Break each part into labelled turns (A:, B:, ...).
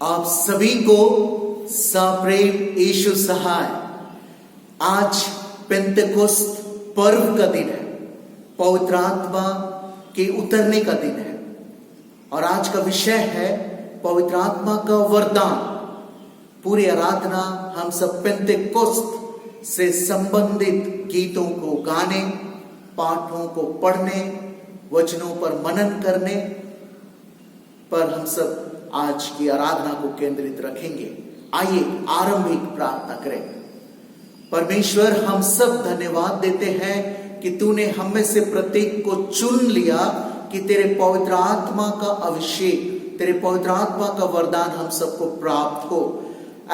A: आप सभी को सप्रेम यीशु सहाय। आज पेंतेकोस्त पर्व का दिन है, पवित्र आत्मा के उतरने का दिन है और आज का विषय है पवित्र आत्मा का वरदान। पूरी आराधना हम सब पेंतेकोस्त से संबंधित गीतों को गाने, पाठों को पढ़ने, वचनों पर मनन करने पर हम सब आज की आराधना को केंद्रित रखेंगे। आइए आरंभिक प्रार्थना करें। परमेश्वर, हम सब धन्यवाद देते हैं कि तूने हम में से प्रत्येक को चुन लिया कि तेरे पवित्र आत्मा का अभिषेक, तेरे पवित्र आत्मा का वरदान हम सबको प्राप्त हो।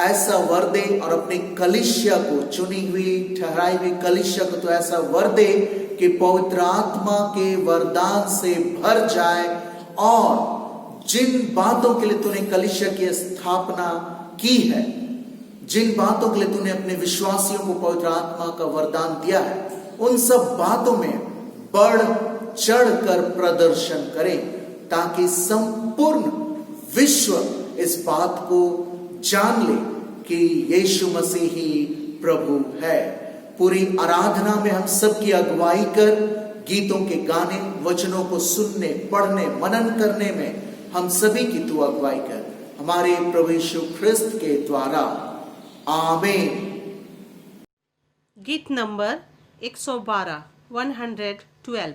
A: ऐसा वर दे और अपनी कलीसिया को, चुनी हुई ठहराई हुई कलीसिया को तो ऐसा वर दे कि पवित्र आत्मा के वरदान से भर जाए और जिन बातों के लिए तूने कलीसिया की स्थापना की है, जिन बातों के लिए तूने अपने विश्वासियों को पवित्र आत्मा का वरदान दिया है, उन सब बातों में बढ़ चढ़कर प्रदर्शन करें ताकि संपूर्ण विश्व इस बात को जान ले कि यीशु मसीह ही प्रभु है। पूरी आराधना में हम सबकी अगुवाई कर, गीतों के गाने, वचनों को सुनने, पढ़ने, मनन करने में हम सभी की तू अगुवाई कर, हमारे प्रभु यीशु ख्रिस्त के द्वारा, आमीन।
B: गीत नंबर 112 112।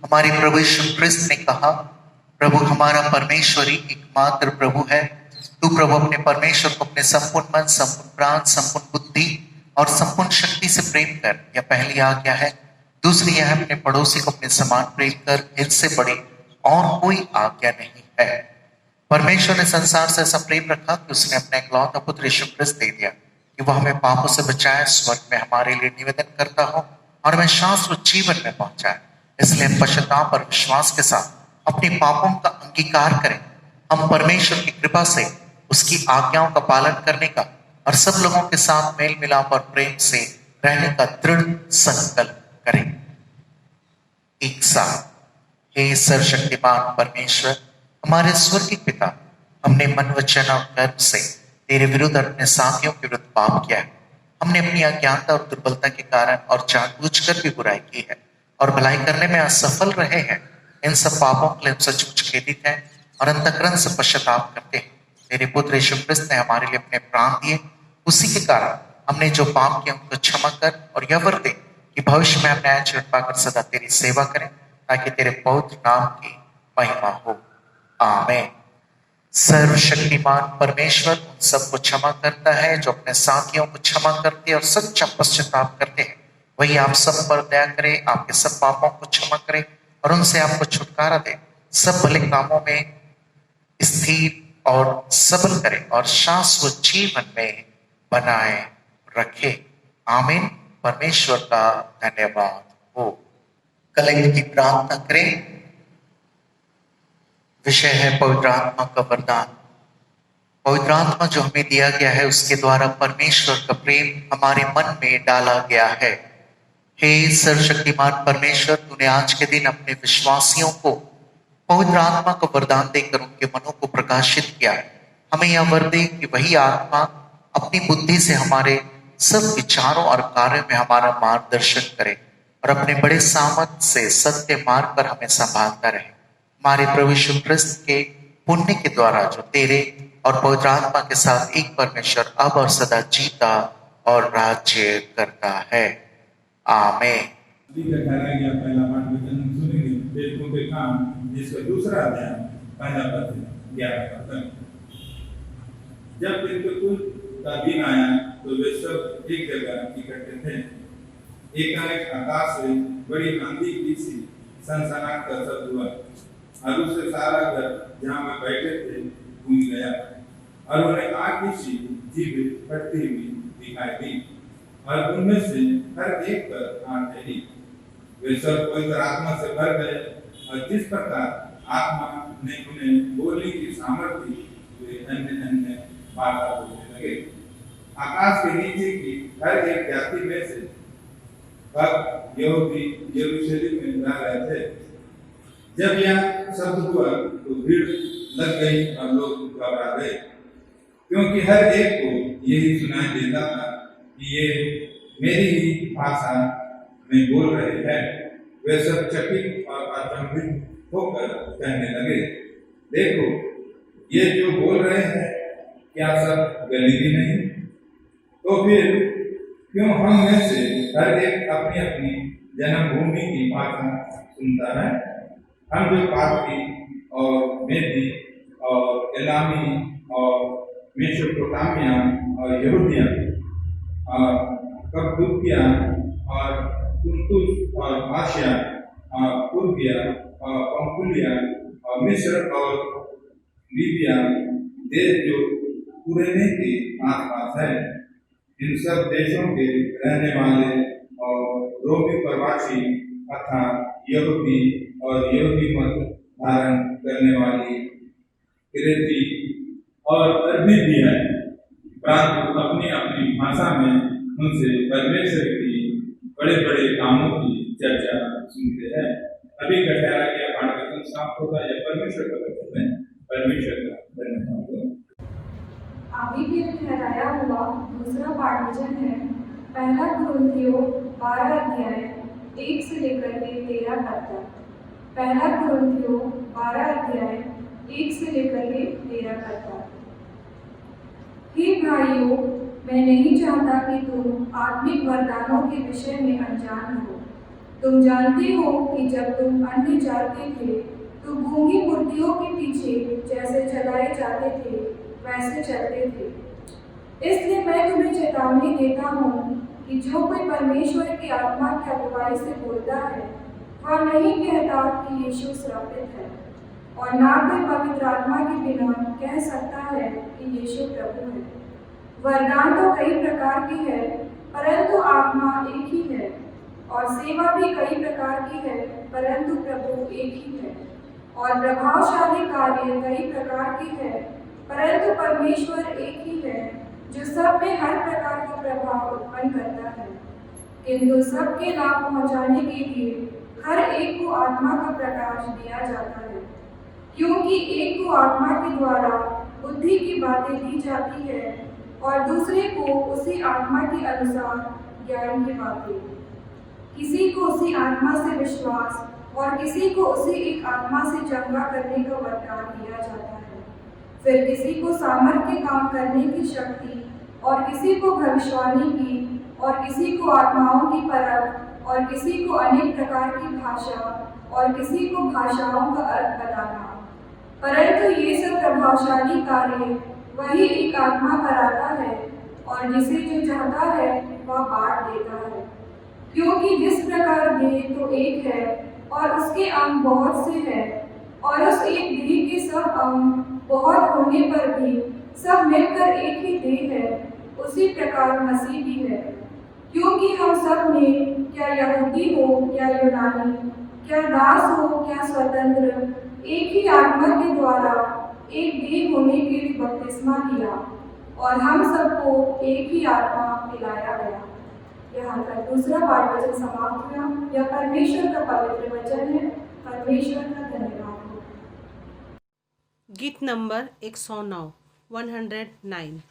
A: हमारे प्रभु यीशु ख्रिस्त ने कहा, प्रभु हमारा परमेश्वर ही एकमात्र प्रभु है। तू प्रभु अपने परमेश्वर को अपने संपूर्ण मन, संपूर्ण प्राण, संपूर्ण बुद्धि और संपूर्ण शक्ति से प्रेम कर। यह पहली आज्ञा है। दूसरी यह अपने पड़ोसी को अपने समान प्रेम कर। इनसे बड़ी और कोई आज्ञा नहीं है। परमेश्वर ने संसार से ऐसा प्रेम रखा कि उसने अपना इकलौता पुत्र यीशु ख्रिस्त दे दिया कि वह हमें पापों से बचाए, स्वर्ग में हमारे लिए निवेदन करता हो और हमें शाश्वत जीवन में पहुंचाए। इसलिए पश्चाताप और विश्वास के साथ अपने पापों का अंगीकार करें। हम परमेश्वर की कृपा से
C: उसकी आज्ञाओं का पालन करने का और सब लोगों के साथ मेल मिलाप और प्रेम से रहने का दृढ़ संकल्प करें। एक साथ। हे सर्वशक्तिमान परमेश्वर, हमारे स्वर्गीय पिता, हमने मन, वचन और कर्म से तेरे विरुद्ध और अपने साथियों के विरुद्ध पाप किया है। हमने अपनी अज्ञानता और दुर्बलता के कारण और जानबूझकर भी बुराई की है और भलाई करने में असफल रहे हैं। इन सब पापों के लिए हम सचमुच खेदित हैं और अंतःकरण से पश्चाताप करते हैं। तेरे पुत्र यीशु मसीह ने हमारे लिए अपने प्राण दिए, उसी के कारण हमने जो पाप किया उनको क्षमा कर और यह वर दे कि भविष्य में हम न्याय चरण पाकर सदा तेरी सेवा करें, ताकि तेरे पवित्र नाम की महिमा हो। आमीन। सर्वशक्तिमान परमेश्वर उन सबको क्षमा करता है जो अपने साथियों को क्षमा करते हैं और सच्चा पश्चाताप करते हैं। वही आप सब पर दया करे, आपके सब पापों को क्षमा करे और उनसे आपको छुटकारा दे, सब भले कामों में स्थिर और सबल करे और शाश्वत जीवन में बनाए रखे। आमीन। परमेश्वर का धन्यवाद हो। कलेक्ट की प्रार्थना करें। विषय है पवित्र आत्मा का वरदान। पवित्र आत्मा जो हमें दिया गया है, उसके द्वारा परमेश्वर का प्रेम हमारे मन में डाला गया है। हे सर्वशक्तिमान परमेश्वर, तूने आज के दिन अपने विश्वासियों को पवित्र आत्मा का वरदान देकर उनके मनों को प्रकाशित किया। हमें यह वर दे कि वही आत्मा अपनी बुद्धि से हमारे सब विचारों और कार्यों में हमारा मार्गदर्शन करे और अपने बड़े सामर्थ से सत्य मार्ग पर हमें संभालता रहे। हमारे प्रभु यीशु क्रिस्त के पुण्य के द्वारा जो तेरे और पवित्र आत्मा के साथ एक परमेश्वर अब और सदा जीता और राज्य करता है। आमीन।
D: पहला पाठ वचन सुनेंगे, बेटों के काम, जिसका दूसरा अध्याय पहला पद 11 तक। जब पेंतुकुस्त का दिन आया तो वे सब एक जगह इकट्ठे थे। एकाएक आकाश से बड़ी आंधी की सी सनसनाहट का शब्द हुआ और उससे सारा घर जहाँ वे बैठे थे गूंज गया और उन्हें आग की सी जीभ फटती हुई दिखाई दी और उनमें से हर एक पर आग ठहरी। वे सब पवित्र आत्मा से भर गए और जिस प्रकार आत्मा ने उन्हें बोलने की सामर्थ्य दी, वे अन्य अन्य भाषा बोलने लगे। आकाश के नीचे की हर एक जाति में से भक्त यहूदी यरूशलेम में रह रहे थे। जब यह शब्द हुआ तो भीड़ लग गई और लोग घबरा गए, क्योंकि हर एक को यही सुनाई देता था कि ये मेरी ही भाषा में बोल रहे हैं। वे सब चकित और अचंभित होकर कहने लगे, देखो, ये जो बोल रहे हैं क्या सब गलीली नहीं? तो फिर क्यों हम में से हर एक अपनी अपनी जन्मभूमि की भाषा सुनता है? हम जो पार्थी और मेदी और एलामी और मेसोपोटामिया और यहूदिया और कप्पदूकिया और पुन्तुस और आसिया और पूर्विया और पंफुलिया और मिस्र और लीबिया देश जो कुरेने के आसपास है, इन सब देशों के रहने वाले और रोमी प्रवासी अर्थात यहूदी और यहूदी मत धारण करने वाली क्रेती और अरबी भी है, परंतु अपनी अपनी भाषा में उनसे परमेश्वर की बड़े बड़े कामों की चर्चा सुनते हैं। अभी का ठहरा गया पाठ वचन समाप्त होता है। परमेश्वर का वचन है। परमेश्वर का धन्यवाद हो।
E: अभी भी ठहराया हुआ दूसरा पाठ वचन है पहला कुरिन्थियों 12 अध्याय 1 से लेकर के 13 तक। पहला कुरिन्थियों 12 अध्याय 1 से लेकर के 13 तक। हे भाइयों, मैं नहीं चाहता कि तुम आत्मिक वरदानों के विषय में अनजान हो। तुम जानते हो कि जब तुम अन्य जाति थे तो गूंगी मूर्तियों के पीछे जैसे चलाए जाते थे वैसे चलते थे। इसलिए मैं तुम्हें चेतावनी देता हूँ कि जो कोई परमेश्वर की आत्मा की अगुवाई से बोलता है वह नहीं कहता कि यीशु श्रापित है, और ना कोई पवित्र आत्मा के बिना कह सकता है कि यीशु प्रभु है। वरदान तो कई प्रकार की है, परंतु आत्मा एक ही है, और सेवा भी कई प्रकार की है, परंतु प्रभु एक ही है। और प्रभावशाली कार्य कई प्रकार की है, परंतु परमेश्वर एक ही है जो सब में हर प्रकार का प्रभाव उत्पन्न करता है, किंतु सबके लाभ पहुंचाने के लिए हर एक को आत्मा का प्रकाश दिया जाता है, क्योंकि एक को आत्मा के द्वारा बुद्धि की बातें दी जाती है और दूसरे को उसी आत्मा के अनुसार ज्ञान की बातें। किसी को उसी आत्मा से विश्वास और किसी को उसी एक आत्मा से चंगा करने का वरदान दिया जाता है, फिर किसी को सामर्थ्य काम करने की शक्ति और किसी को भविष्यवाणी की और किसी को आत्माओं की परख और किसी को अनेक प्रकार की भाषा और किसी को भाषाओं का अर्थ बताना। परंतु ये सब प्रभावशाली कार्य वही एक आत्मा कराता है और जिसे जो चाहता है वह बांट देता है, क्योंकि जिस प्रकार देह तो एक है और उसके अंग बहुत से हैं और उस एक देह के सब अंग बहुत होने पर भी सब मिलकर एक ही देह है, उसी प्रकार मसीह भी है। क्योंकि हम सब ने, क्या यहूदी हो क्या यूनानी, क्या दास हो क्या स्वतंत्र, एक ही आत्मा के द्वारा एक देह होने के लिए बपतिस्मा लिया और हम सबको एक ही आत्मा पिलाया गया। यहाँ तक दूसरा पाठ वचन समाप्त हुआ। यह परमेश्वर का पवित्र वचन है। परमेश्वर का धन्यवाद हो।
B: गीत नंबर 109 109।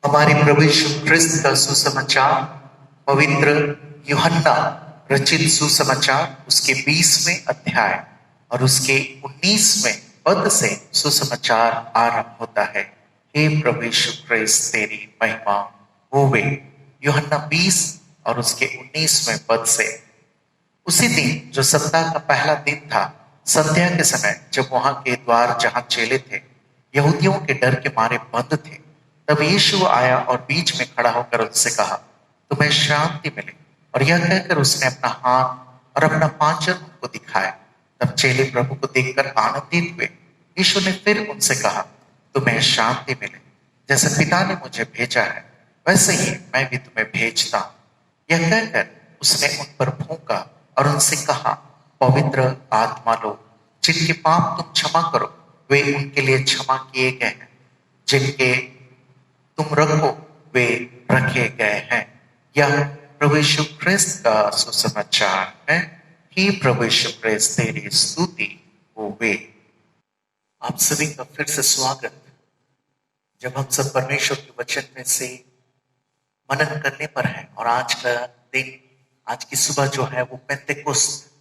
C: हमारे प्रभु यीशु ख्रिस्त का सुसमाचार पवित्र यूहन्ना रचित सुसमाचार उसके 20वें अध्याय और उसके 19वें पद से सुसमाचार आरंभ होता है। हे प्रभु यीशु ख्रिस्त तेरी महिमा होवे। यूहन्ना 20 और उसके 19वें पद से। उसी दिन जो सप्ताह का पहला दिन था, संध्या के समय जब वहां के द्वार जहां चेले थे यहूदियों के डर के मारे बंद थे, तब यीशु आया और बीच में खड़ा होकर उनसे कहा, तुम्हें शांति मिले। और यह कहकर उसने अपना हाथ और अपना पांजर उनको दिखाया। तब चेले प्रभु को देखकर आनंदित हुए। यीशु ने फिर उनसे कहा, तुम्हें शांति मिले। जैसे पिता ने मुझे भेजा है वैसे ही मैं भी तुम्हें भेजता हूं। यह कहकर उसने उन पर फूंका और उनसे कहा, पवित्र आत्मा लो। जिनके पाप तुम क्षमा करो वे उनके लिए क्षमा किए गए हैं, जिनके तुम रखो वे रखे गए हैं। यह प्रभु यीशु ख्रिस्त का सुसमाचार है। ही प्रभु यीशु ख्रिस्त तेरी स्तुति होवे। आप सभी का फिर से स्वागत। जब हम सब परमेश्वर के वचन में से मनन करने पर हैं और आज का दिन, आज की सुबह जो है वो पेंतेकोस्त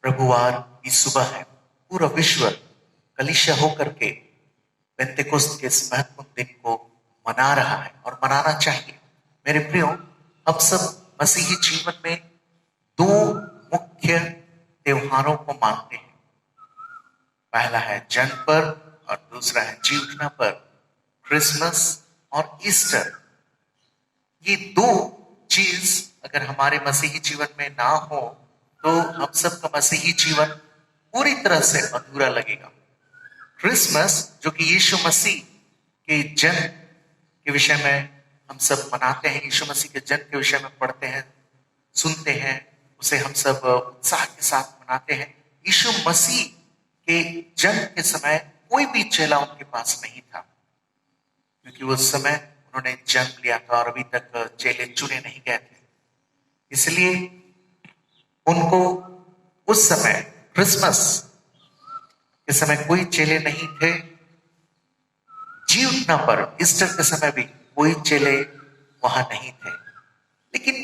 C: प्रभुवार की सुबह है। पूरा विश्व कलीसिया होकर के पेंतेकोस्त के इस महत्वपूर्ण दिन को मना रहा है और मनाना चाहिए। मेरे प्रियो, हम सब मसीही जीवन में दो मुख्य त्योहारों को मानते हैं। पहला है जन्म पर्व और दूसरा है जी उठना पर्व, क्रिसमस और ईस्टर। ये दो चीज अगर हमारे मसीही जीवन में ना हो तो हम सबका मसीही जीवन पूरी तरह से अधूरा लगेगा। क्रिसमस जो कि यीशु मसीह के जन्म के विषय में हम सब मनाते हैं, यीशु मसीह के जन्म के विषय में पढ़ते हैं, सुनते हैं, उसे हम सब उत्साह के साथ मनाते हैं। यीशु मसीह के जन्म के समय कोई भी चेला उनके पास नहीं था, क्योंकि उस समय उन्होंने जन्म लिया था और अभी तक चेले चुने नहीं गए थे। इसलिए उनको उस समय क्रिसमस के समय कोई चेले नहीं थे। जी उठना पर ईस्टर के समय भी कोई चेले वहां नहीं थे। लेकिन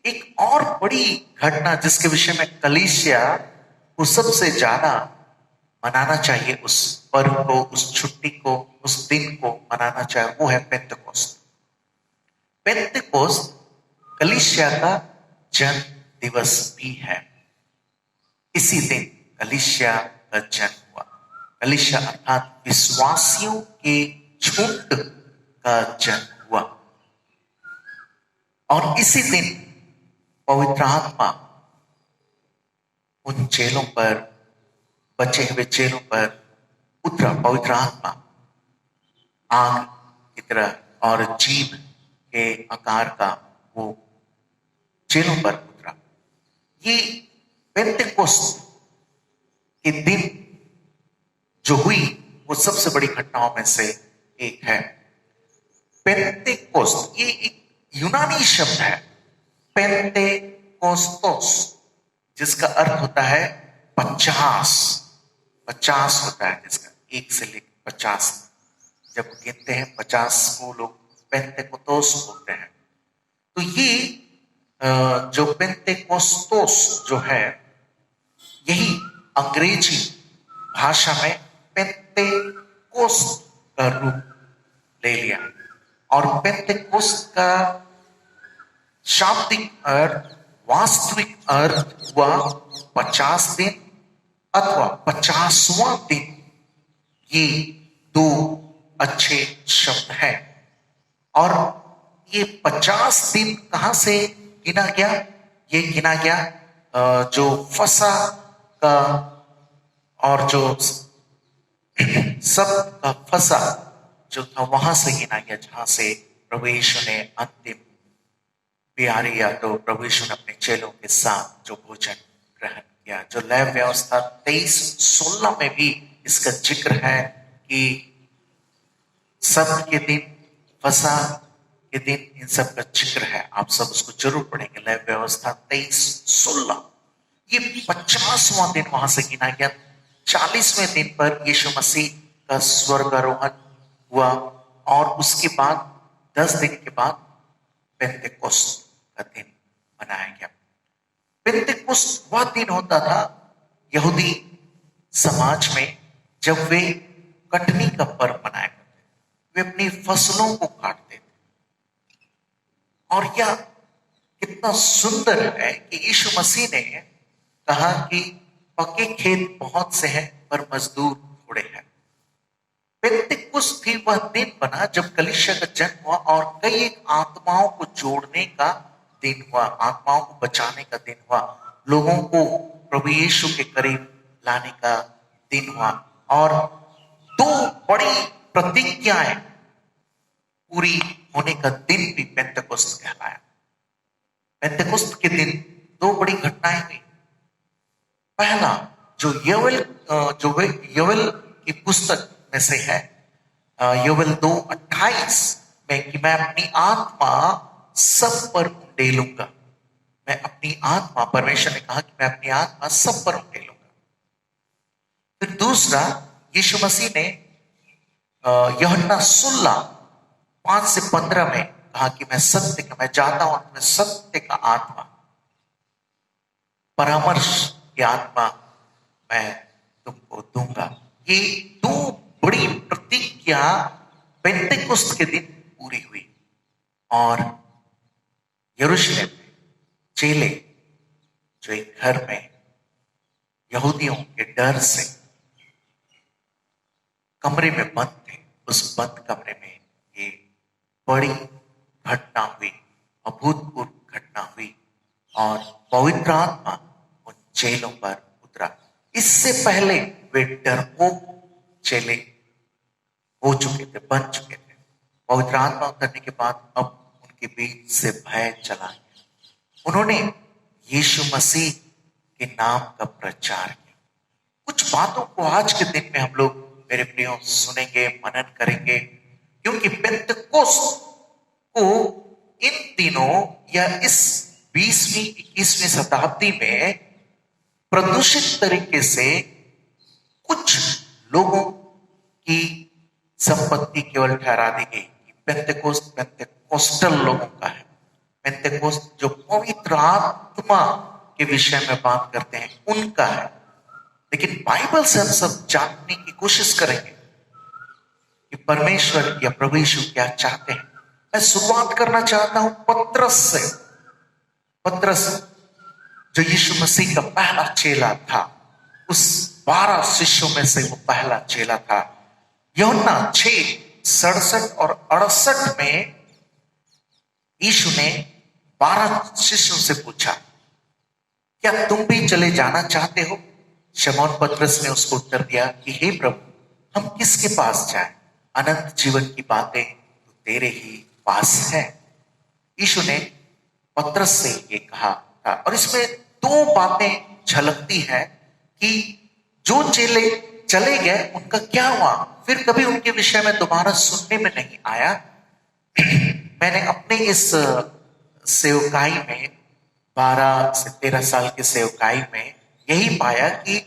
C: एक और बड़ी घटना जिसके विषय में कलीसिया को सबसे ज्यादा मनाना चाहिए, उस पर्व को, उस छुट्टी को, उस दिन को मनाना चाहिए, वो है पेंतेकोस्त। पेंतेकोस्त कलीसिया का जन्म दिवस भी है। इसी दिन कलीसिया का जन्म हुआ। कलीसिया अर्थात विश्वासियों के झुंड का जन्म हुआ और इसी दिन पवित्र आत्मा उन चेलों पर, बचे हुए चेलों पर उतरा। पवित्र आत्मा आग की तरह और जीभ के आकार का वो चेलों पर उतरा। ये पेंतेकोस्त के दिन जो हुई वो सबसे बड़ी घटनाओं में से एक है। पेंतेकोस्त ये एक यूनानी शब्द है, पेंतेकोस्तोस, जिसका अर्थ होता है 50। 50 होता है, जिसका 1 से लेकर 50 जब गिनते हैं 50 को लोग पेंतेकोस्तोस बोलते हैं। तो ये जो पेंतेकोस्तोस जो है, यही अंग्रेजी भाषा में पेंतेकोस्त का रूप ले लिया और पेंतेकोस्त का शाब्दिक अर्थ, वास्तविक अर्थ हुआ 50 दिन अथवा 50वां दिन। ये दो अच्छे शब्द हैं और ये 50 दिन कहां से गिना गया? ये गिना गया जो फसा का और जो सब का फसा जो था वहां से गिना गया, जहां से प्रभु यीशु ने अंतिम बिहारी या तो प्रभु यीशु ने अपने चेलों के साथ जो भोजन ग्रहण किया। जो लेव व्यवस्था 23:16 में भी इसका जिक्र है कि सब के दिन, फसा के दिन, इन सब का जिक्र है। आप सब उसको जरूर पढ़ेंगे। लेव व्यवस्था 23:16। ये 50वां दिन वहां से गिना गया। 40वें दिन पर यीशु मसीह का स्वर्गारोहण हुआ और उसके बाद 10 दिन के बाद पेंतेकोस्त का दिन मनाया गया। पेंतेकोस्त वह दिन होता था यहूदी समाज में जब वे कटनी का पर्व मनाया करते थे। वे अपनी फसलों को काटते थे और यह कितना सुंदर है कि यीशु मसीह ने कहा कि पके खेत बहुत से हैं पर मजदूर थोड़े हैं। पेंतेकोस्त भी वह दिन बना जब कलीसिया का जन्म हुआ और कई एक आत्माओं को जोड़ने का दिन हुआ, आत्माओं को बचाने का दिन हुआ, लोगों को प्रभु यीशु के करीब लाने का दिन हुआ। और दो बड़ी प्रतिज्ञाएं पूरी होने का दिन भी पेंतेकोस्त कहलाया। पेंतेकोस्त के दिन दो बड़ी घटनाएं हुई। पहला जो योवेल की पुस्तक में से है, योवेल 2:28 में, कि मैं अपनी आत्मा सब पर उंडेलूंगा। मैं अपनी आत्मा, परमेश्वर ने कहा कि मैं अपनी आत्मा सब पर उंडेलूंगा। फिर दूसरा, यीशु मसीह ने यूहन्ना 16:5-15 में कहा कि मैं जाता हूं, मैं सत्य का आत्मा, परामर्श की आत्मा मैं तुमको दूंगा। ये दो बड़ी प्रतिज्ञा पेंतेकोस्त के दिन पूरी हुई। और यरूशलेम में चेले जो एक घर में यहूदियों के डर से कमरे में बंद थे, उस बंद कमरे में ये बड़ी घटना हुई, अभूतपूर्व घटना हुई, और पवित्र आत्मा उन चेलों पर उतरा। इससे पहले वे डरपोक चेले हो चुके थे, बन चुके थे। पवित्र आत्मा उतरने के बाद अब उनके बीच से भय चला गया। उन्होंने यीशु मसीह के नाम का प्रचार किया। कुछ बातों को आज के दिन में हम लोग, मेरे प्रियो, सुनेंगे, मनन करेंगे, क्योंकि पेंतेकोस्त को इन दिनों या इस 20वीं 21वीं शताब्दी में प्रदूषित तरीके से कुछ लोगों की संपत्ति केवल ठहरा दी गई कि पेंतेकोस्त पेंतेकोस्टल लोगों का है। पेंतेकोस्त जो पवित्र आत्मा के विषय में बात करते हैं उनका है। लेकिन बाइबल से हम सब जानने की कोशिश करेंगे कि परमेश्वर या प्रभु यीशु क्या चाहते हैं। मैं शुरुआत करना चाहता हूं पतरस से। पतरस जो यीशु मसीह का पहला चेला था, उस 12 शिष्यों में से वो पहला चेला था। यूहन्ना 6:67 और 68 में यीशु ने 12 शिष्यों से पूछा, क्या तुम भी चले जाना चाहते हो? शमौन पतरस ने उसको उत्तर दिया कि हे प्रभु, हम किसके पास जाएं? अनंत जीवन की बातें तो तेरे ही पास है। यीशु ने पतरस से ये कहा था। और इसमें दो बातें झलकती हैं कि जो चेले चले गए उनका क्या हुआ, फिर कभी उनके विषय में दोबारा सुनने में नहीं आया। मैंने अपने इस सेवकाई में 12 से 13 साल की सेवकाई में यही पाया कि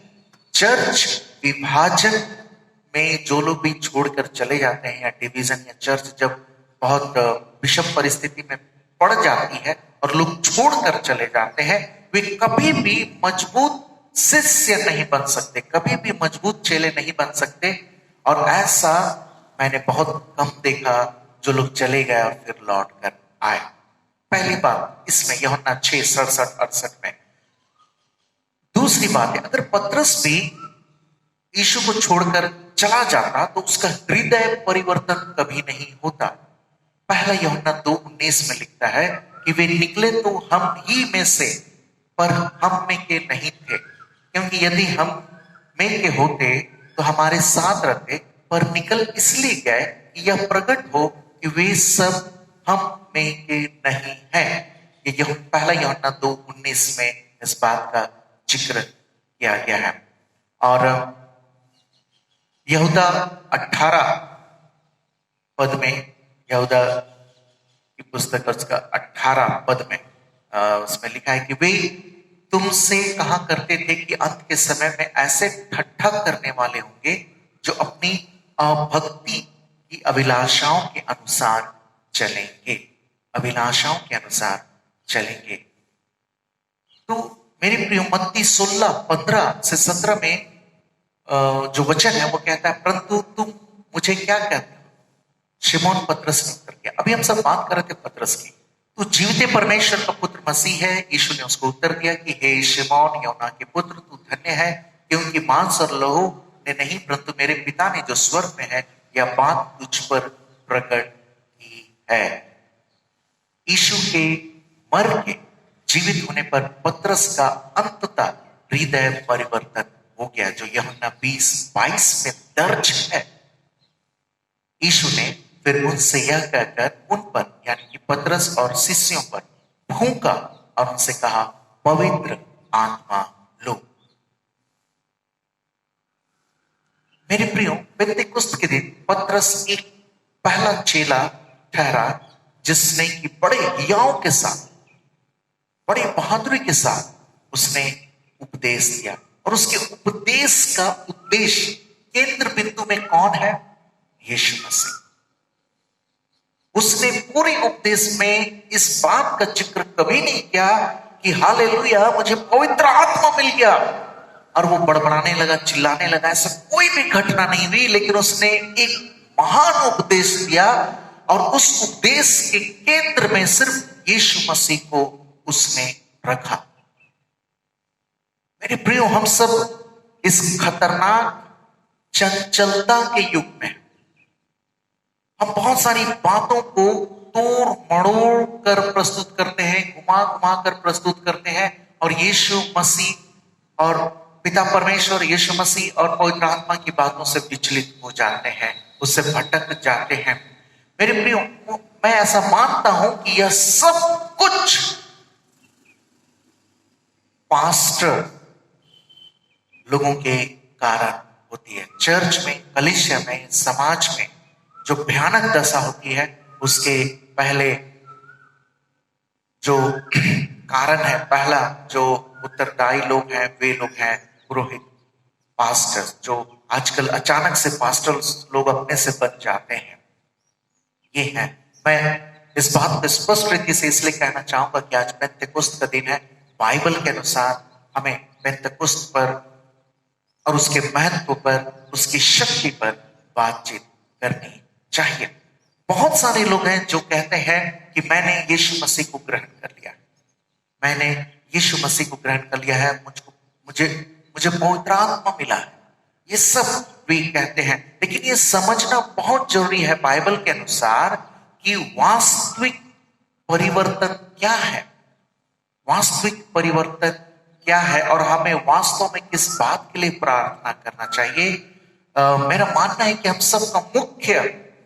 C: चर्च विभाजन में जो लोग भी छोड़कर चले जाते हैं, या डिवीजन या चर्च जब बहुत विषम परिस्थिति में पड़ जाती है और लोग छोड़कर चले जाते हैं, वे कभी भी मजबूत शिष्य नहीं बन सकते, कभी भी मजबूत चेले नहीं बन सकते। और ऐसा मैंने बहुत कम देखा जो लोग चले गए और फिर लौट कर आए। पहली बात इसमें यूहन्ना 6:67-68 में। दूसरी बात है, अगर पतरस भी यीशु को छोड़कर चला जाता तो उसका हृदय परिवर्तन कभी नहीं होता। पहला यूहन्ना 2:19 में लिखता है कि वे निकले तो हम ही में से, पर हम में के नहीं थे, क्योंकि यदि हम में के होते तो हमारे साथ रहते, पर निकल इसलिए गए कि यह प्रकट हो कि वे सब हम में के नहीं हैं। ये पहला यूहन्ना 2:19 में इस बात का जिक्र किया गया है। और यहूदा 18 पद में, यहूदा की पुस्तक उसका 18 पद में उसमें लिखा है कि वे तुमसे कहा करते थे कि अंत के समय में ऐसे ठट्ठा करने वाले होंगे जो अपनी अभक्ति की अभिलाषाओं के अनुसार चलेंगे, अभिलाषाओं के अनुसार चलेंगे। तो मेरे प्रिय, मत्ती 16:15-17 में जो वचन है वो कहता है, परंतु तुम मुझे क्या कहते हो? शिमोन पतरस ने उत्तर दिया। अभी हम सब बात कर रहे थे पतरस की। तू जीवते परमेश्वर का पुत्र मसीह है। यीशु ने उसको उत्तर दिया कि हे शिमोन योना के पुत्र, तू धन्य है, क्योंकि मांस और लहू ने नहीं, परंतु मेरे पिता ने जो स्वर्ग में है यह बात तुझ पर प्रकट की है। यीशु के मर के जीवित होने पर पतरस का अंततः हृदय परिवर्तन हो गया, जो यूहन्ना 20:22 में दर्ज है। यीशु ने फिर उनसे यह कहकर उन पर यानी कि पतरस और शिष्यों पर फूंका और उनसे कहा, पवित्र आत्मा लो। मेरे प्रियो, पेंतेकोस्त के दिन पतरस एक पहला चेला ठहरा जिसने कि बड़े हियाव के साथ, बड़ी बहादुरी के साथ उसने उपदेश दिया। और उसके उपदेश का उद्देश्य, केंद्र बिंदु में कौन है? यीशु मसीह। उसने पूरे उपदेश में इस बात का जिक्र कभी नहीं किया कि हालेलुया मुझे पवित्र आत्मा मिल गया, और वो बड़बड़ाने लगा, चिल्लाने लगा। ऐसा कोई भी घटना नहीं हुई, लेकिन उसने एक महान उपदेश दिया और उस उपदेश के केंद्र में सिर्फ यीशु मसीह को उसने रखा। मेरे प्रियो, हम सब इस खतरनाक चंचलता के युग में हम बहुत सारी बातों को तोड़ मड़ोड़ कर प्रस्तुत करते हैं, घुमा घुमा कर प्रस्तुत करते हैं, और यीशु मसीह और पिता परमेश्वर, यीशु मसीह और पवित्र आत्मा की बातों से विचलित हो जाते हैं, उससे भटक जाते हैं। मेरे प्रियो, मैं ऐसा मानता हूं कि यह सब कुछ पास्टर लोगों के कारण होती है। चर्च में, कलीसिया में, समाज में जो भयानक दशा होती है, उसके पहले जो कारण है, पहला जो उत्तरदायी लोग हैं वे लोग हैं पुरोहित, पास्टर, जो आजकल अचानक से पास्टर लोग अपने से बन जाते हैं। ये है, मैं इस बात को स्पष्ट रीति से इसलिए कहना चाहूंगा कि आज पेंतेकोस्त का दिन है। बाइबल के अनुसार हमें पेंतेकोस्त पर और उसके महत्व पर, उसकी शक्ति पर बातचीत करनी चाहिए। बहुत सारे लोग हैं जो कहते हैं कि मैंने यीशु मसीह को ग्रहण कर लिया, मैंने यीशु मसीह को ग्रहण कर लिया है, मुझे पवित्र आत्मा मिला है। ये सब भी कहते हैं, लेकिन ये समझना बहुत जरूरी है बाइबल के अनुसार कि वास्तविक परिवर्तन क्या है, वास्तविक परिवर्तन क्या है, और हमें वास्तव में किस बात के लिए प्रार्थना करना चाहिए। मेरा मानना है कि हम सबका मुख्य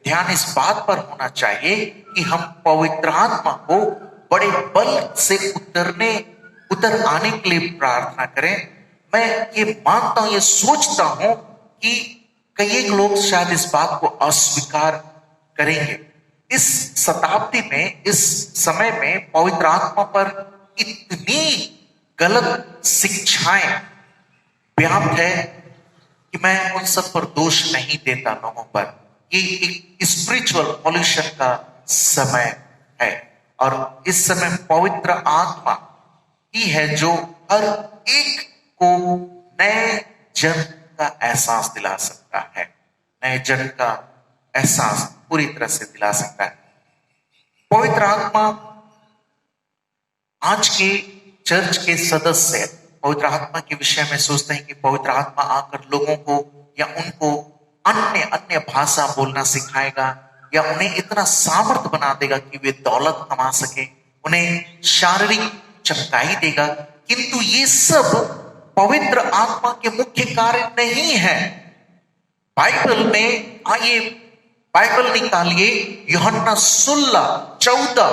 C: ध्यान इस बात पर होना चाहिए कि हम पवित्र आत्मा को बड़े बल से उतर आने के लिए प्रार्थना करें। मैं ये मानता हूं, ये सोचता हूं कि कई लोग शायद इस बात को अस्वीकार करेंगे। इस शताब्दी में, इस समय में पवित्र आत्मा पर इतनी गलत शिक्षाएं व्याप्त है कि मैं उन सब पर दोष नहीं देता लोगों पर। ये एक स्पिरिचुअल पॉल्यूशन का समय है, और इस समय पवित्र आत्मा ही है जो हर एक को नए जन्म का एहसास दिला सकता है, नए जन्म का एहसास पूरी तरह से दिला सकता है। पवित्र आत्मा, आज के चर्च के सदस्य पवित्र आत्मा के विषय में सोचते हैं कि पवित्र आत्मा आकर लोगों को या उनको अन्य भाषा बोलना सिखाएगा, या उन्हें इतना सामर्थ बना देगा कि वे दौलत कमा सके, उन्हें शारीरिक चंगाई देगा। किंतु ये सब पवित्र आत्मा के मुख्य कार्य नहीं है। बाइबल में आइए, बाइबल निकालिए, यूहन्ना 16:14,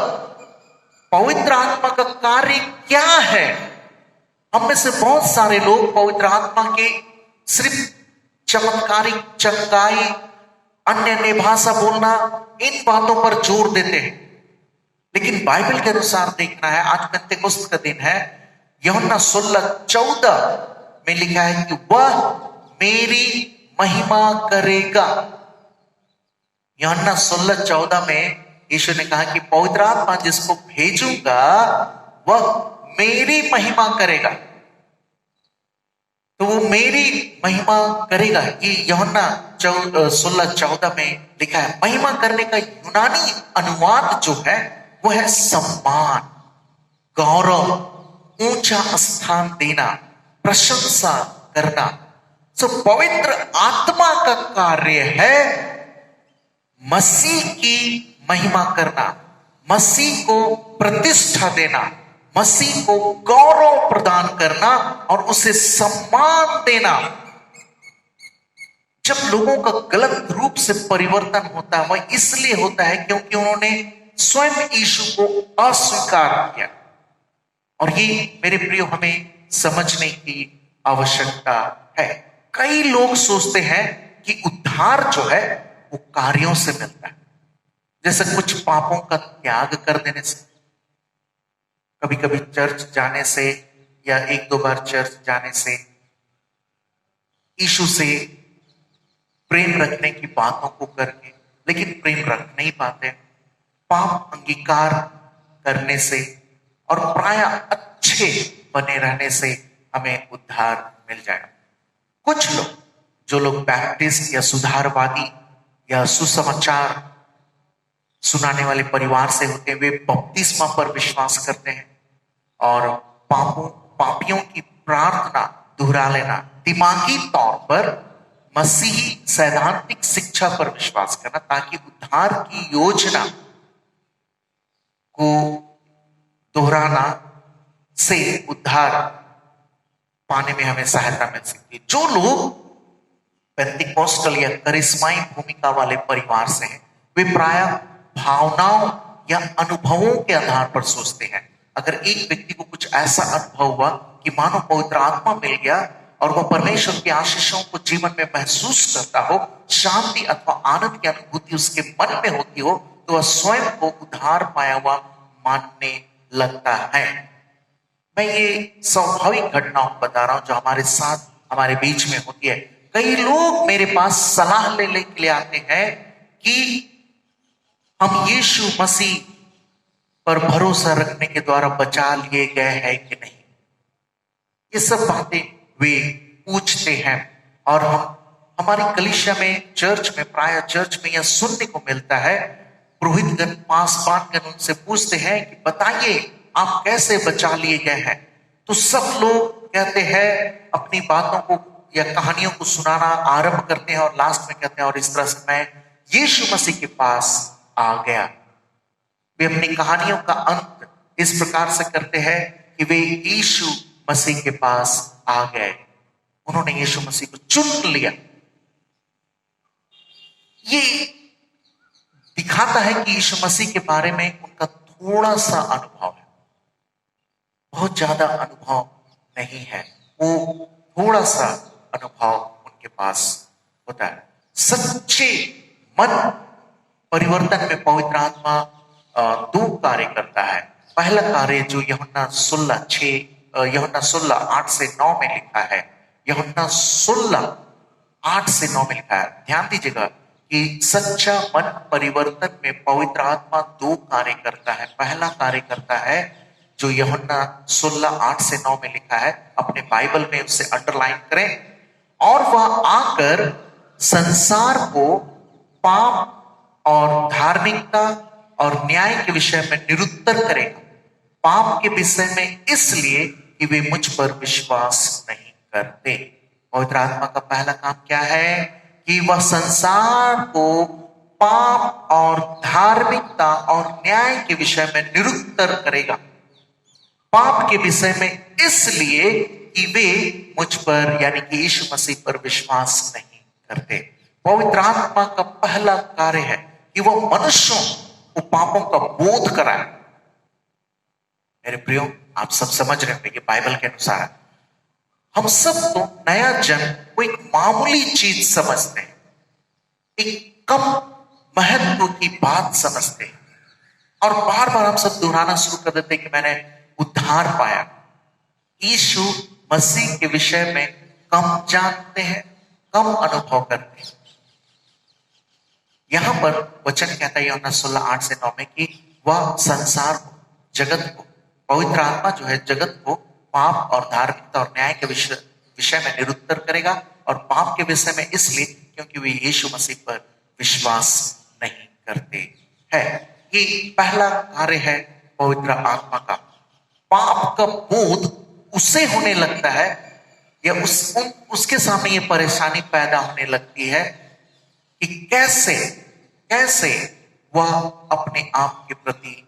C: पवित्र आत्मा का कार्य क्या है? हम में से बहुत सारे लोग पवित्र आत्मा के सिर्फ चमत्कारिक चंगाई, अन्य भाषा बोलना, इन बातों पर जोर देते हैं, लेकिन बाइबल के अनुसार देखना है। आज पेंतेकोस्त का दिन है। यूहन्ना 16:14 में लिखा है कि वह मेरी महिमा करेगा। यूहन्ना 16:14 में यीशु ने कहा कि पवित्र आत्मा जिसको भेजूंगा वह मेरी महिमा करेगा। तो वो मेरी महिमा करेगा, ये यूहन्ना 16:14 में लिखा है। महिमा करने का यूनानी अनुवाद जो है वो है सम्मान, गौरव, ऊंचा स्थान देना, प्रशंसा करना। तो पवित्र आत्मा का कार्य है मसीह की महिमा करना, मसीह को प्रतिष्ठा देना, मसीह को गौरव प्रदान करना और उसे सम्मान देना। जब लोगों का गलत रूप से परिवर्तन होता है वह इसलिए होता है क्योंकि उन्होंने स्वयं यीशु को अस्वीकार किया। और ये मेरे प्रियो हमें समझने की आवश्यकता है। कई लोग सोचते हैं कि उद्धार जो है वो कार्यों से मिलता है, जैसे कुछ पापों का त्याग कर देने से, कभी कभी चर्च जाने से या एक दो बार चर्च जाने से, यीशु से प्रेम रखने की बातों को करके लेकिन प्रेम रख नहीं पाते, पाप अंगीकार करने से और प्राय अच्छे बने रहने से हमें उद्धार मिल जाएगा। कुछ लोग, जो लोग बैप्टिस्ट या सुधारवादी या सुसमाचार सुनाने वाले परिवार से होते हैं, वे बपतिस्मा पर विश्वास करते हैं और पापियों की प्रार्थना दोहरा लेना, दिमागी तौर पर मसीही सैद्धांतिक शिक्षा पर विश्वास करना ताकि उद्धार की योजना को दोहराना से उद्धार पाने में हमें सहायता मिल सकती है। जो लोग पेंटिकोस्टल या करिश्माई भूमिका वाले परिवार से हैं, वे प्राय भावनाओं या अनुभवों के आधार पर सोचते हैं। अगर एक व्यक्ति को कुछ ऐसा अनुभव हुआ कि मानो पवित्र आत्मा मिल गया और वह परमेश्वर की आशीषों को जीवन में महसूस करता हो, शांति अथवा आनंद की अनुभूति उसके मन में होती हो, तो वह स्वयं को उद्धार पाया हुआ मानने लगता है। मैं ये स्वाभाविक घटनाओं बता रहा हूं जो हमारे साथ हमारे बीच में होती है। कई लोग मेरे पास सलाह लेने के लिए आते हैं कि हम यीशु मसीह पर भरोसा रखने के द्वारा बचा लिए गए हैं कि नहीं। ये सब बातें वे पूछते हैं और हमारी कलीसिया में, चर्च में, प्राय चर्च में यह सुनने को मिलता है। पुरोहितगण, पासवानगण उनसे पूछते हैं कि बताइए आप कैसे बचा लिए गए हैं। तो सब लोग कहते हैं, अपनी बातों को या कहानियों को सुनाना आरंभ करते हैं और लास्ट में कहते हैं और इस तरह से मैं यीशु मसीह के पास आ गया। वे अपनी कहानियों का अंत इस प्रकार से करते हैं कि वे यीशु मसीह के पास आ गए, उन्होंने यीशु मसीह को चुन लिया। ये दिखाता है कि यीशु मसीह के बारे में उनका थोड़ा सा अनुभव है, बहुत ज्यादा अनुभव नहीं है, वो थोड़ा सा अनुभव उनके पास होता है। सच्चे मन परिवर्तन में पवित्र आत्मा दो कार्य करता है। पहला कार्य जो यूहन्ना 16:8-9 में लिखा है, यूहन्ना 16:8-9 में लिखा है। ध्यान दीजिएगा कि सच्चा मन परिवर्तन में पवित्र आत्मा दो कार्य करता है। पहला कार्य करता है जो यूहन्ना 16:8-9 में लिखा है, अपने बाइबल में उसे अंडरलाइन करें, और वह आकर संसार को पाप और धार्मिकता और न्याय के विषय में निरुत्तर करेगा। पाप के विषय में इसलिए कि वे मुझ पर विश्वास नहीं करते। पवित्र आत्मा का पहला काम क्या है कि वह संसार को पाप और धार्मिकता और न्याय के विषय में निरुत्तर करेगा। पाप के विषय में इसलिए कि वे मुझ पर यानी कि यीशु मसीह पर विश्वास नहीं करते। पवित्र आत्मा का पहला कार्य है कि वह मनुष्यों को पापों का बोध कराए। मेरे प्रियो, आप सब समझ रहे होंगे कि बाइबल के अनुसार हम सब तो नया जन्म को एक मामूली चीज समझते हैं, एक कम महत्व की बात समझते हैं और बार बार हम सब दोहराना शुरू कर देते हैं कि मैंने उद्धार पाया। यीशु मसीह के विषय में कम जानते हैं, कम अनुभव करते हैं। यहां पर वचन कहता है यूहन्ना 16:8-9 में कि वह संसार को, जगत को, पवित्र आत्मा जो है जगत को पाप और धार्मिकता और न्याय के विषय में निरुत्तर करेगा। और पाप के विषय में इसलिए क्योंकि वे यीशु मसीह पर विश्वास नहीं करते हैं। ये पहला कार्य है पवित्र आत्मा का। पाप का बोध उसे होने लगता है या उसके सामने ये परेशानी पैदा होने लगती है कि कैसे वह अपने आप के प्रति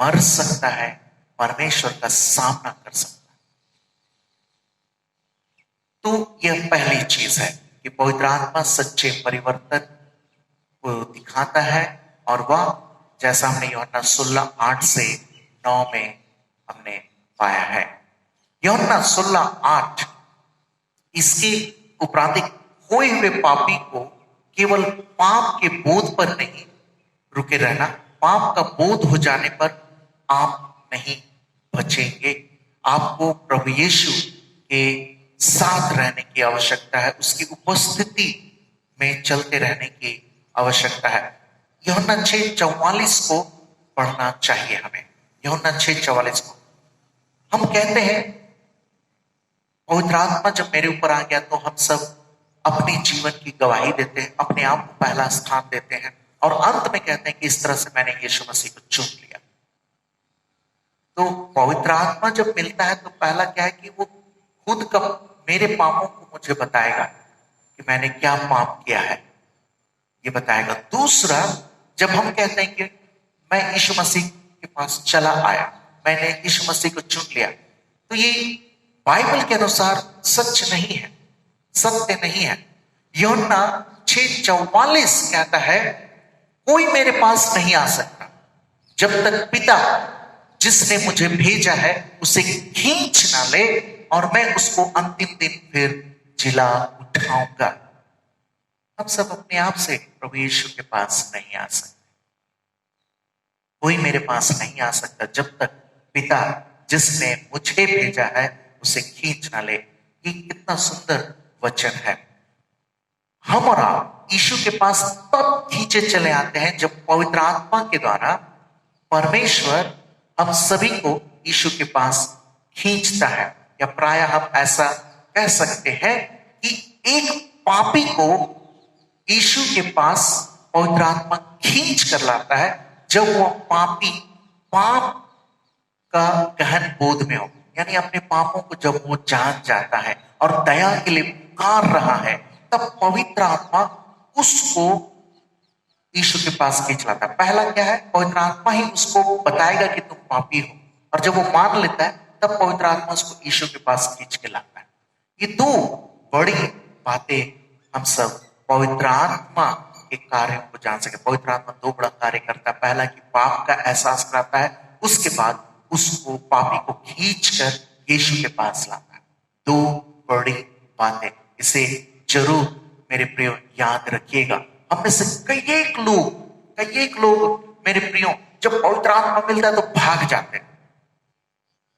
C: मर सकता है, परमेश्वर का सामना कर सकता है। तो यह पहली चीज है कि पवित्र आत्मा सच्चे परिवर्तन को दिखाता है, और वह जैसा हमने यूहन्ना 16:8 से 9 में हमने पाया है। यूहन्ना 16:8 इसके उपरांत खोए हुए पापी को केवल पाप के बोध पर नहीं रुके रहना, पाप का बोध हो जाने पर आप नहीं बचेंगे। आपको प्रभु यीशु के साथ रहने की आवश्यकता है, उसकी उपस्थिति में चलते रहने की आवश्यकता है। यूहन्ना 6:44 को पढ़ना चाहिए हमें। यूहन्ना 6:44 को हम कहते हैं, पवित्र आत्मा जब मेरे ऊपर आ गया तो हम सब अपने जीवन की गवाही देते हैं, अपने आप को पहला स्थान देते हैं, और अंत में कहते हैं कि इस तरह से मैंने यीशु मसीह को चुन लिया। तो पवित्र आत्मा जब मिलता है तो पहला क्या है कि वो खुद का मेरे पापों को मुझे बताएगा कि मैंने क्या पाप किया है, ये बताएगा। दूसरा, जब हम कहते हैं कि मैं यीशु मसीह के पास चला आया, मैंने यीशु मसीह को चुन लिया, तो ये बाइबल के अनुसार सच नहीं है, सत्य नहीं है। यूहन्ना 6:44 कहता है, कोई मेरे पास नहीं आ सकता जब तक पिता जिसने मुझे भेजा है उसे खींच ना ले, और मैं उसको अंतिम दिन फिर जिला उठाऊंगा। हम सब अपने आप से प्रभु यीशु के पास नहीं आ सकते। कोई मेरे पास नहीं आ सकता जब तक पिता जिसने मुझे भेजा है उसे खींच ना ले। ये कितना सुंदर वचन है। हम और आप यीशु के पास तब खींचे चले आते हैं जब पवित्र आत्मा के द्वारा परमेश्वर हम सभी को यीशु के पास खींचता है। या प्राय हम ऐसा कह सकते हैं कि एक पापी को यीशु के पास पवित्र आत्मा खींच कर लाता है जब वह पापी पाप का गहन बोध में हो, यानी अपने पापों को जब वो जान जाता है और दया के लिए पुकार रहा है, तब पवित्र आत्मा उसको यीशु के पास खींच लाता है। पहला क्या है, पवित्र आत्मा ही उसको बताएगा कि तुम पापी हो, और जब वो मान लेता है तब पवित्र आत्मा उसको यीशु के पास खींच के लाता है। ये दो बड़ी बातें हम सब पवित्र आत्मा के कार्यों को जान सके। पवित्र आत्मा दो बड़ा कार्य करता है। पहला कि पाप का एहसास कराता है, उसके बाद उसको पापी को खींचकर यीशु के पास लाता है। दो बड़ी बातें, इसे जरूर मेरे प्रियो याद रखिएगा। हम में से कई एक लोग मेरे प्रियो जब पवित्र आत्मा मिलता है तो भाग जाते हैं।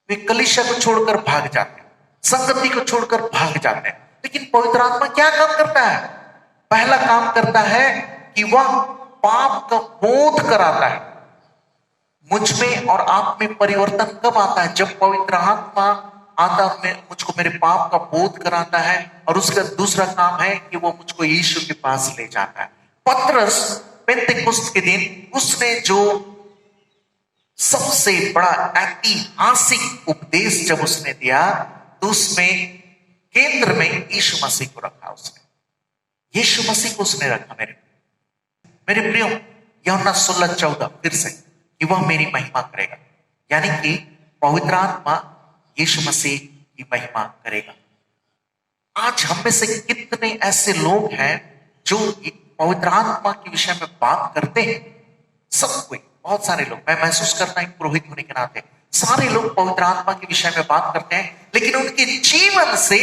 C: वे कलीसिया को छोड़कर भाग जाते हैं, संगति को छोड़कर भाग जाते हैं। लेकिन पवित्र आत्मा क्या काम करता है? पहला काम करता है कि वह पाप का बोध कराता है। मुझ में और आप में परिवर्तन कब आता है? जब पवित्र आत्मा आता है, मुझको मेरे पाप का बोध कराता है, और उसका दूसरा काम है कि वो मुझको यीशु के पास ले जाता है। पतरस पेंतेकोस्त के दिन उसने जो सबसे बड़ा ऐतिहासिक उपदेश जब उसने दिया, तो उसमें केंद्र में यीशु मसीह को रखा। उसने यीशु मसीह को उसने रखा। मेरे प्रियो, यूहन्ना 16:14 फिर से कि वह मेरी महिमा करेगा, यानी कि पवित्र आत्मा यीशु मसीह की महिमा करेगा। आज हम में से कितने ऐसे लोग हैं जो पवित्र आत्मा के विषय में बात करते हैं? सब कोई, बहुत सारे लोग, मैं महसूस करता हूं पुरोहित होने के नाते सारे लोग पवित्र आत्मा के विषय में बात करते हैं, लेकिन उनके जीवन से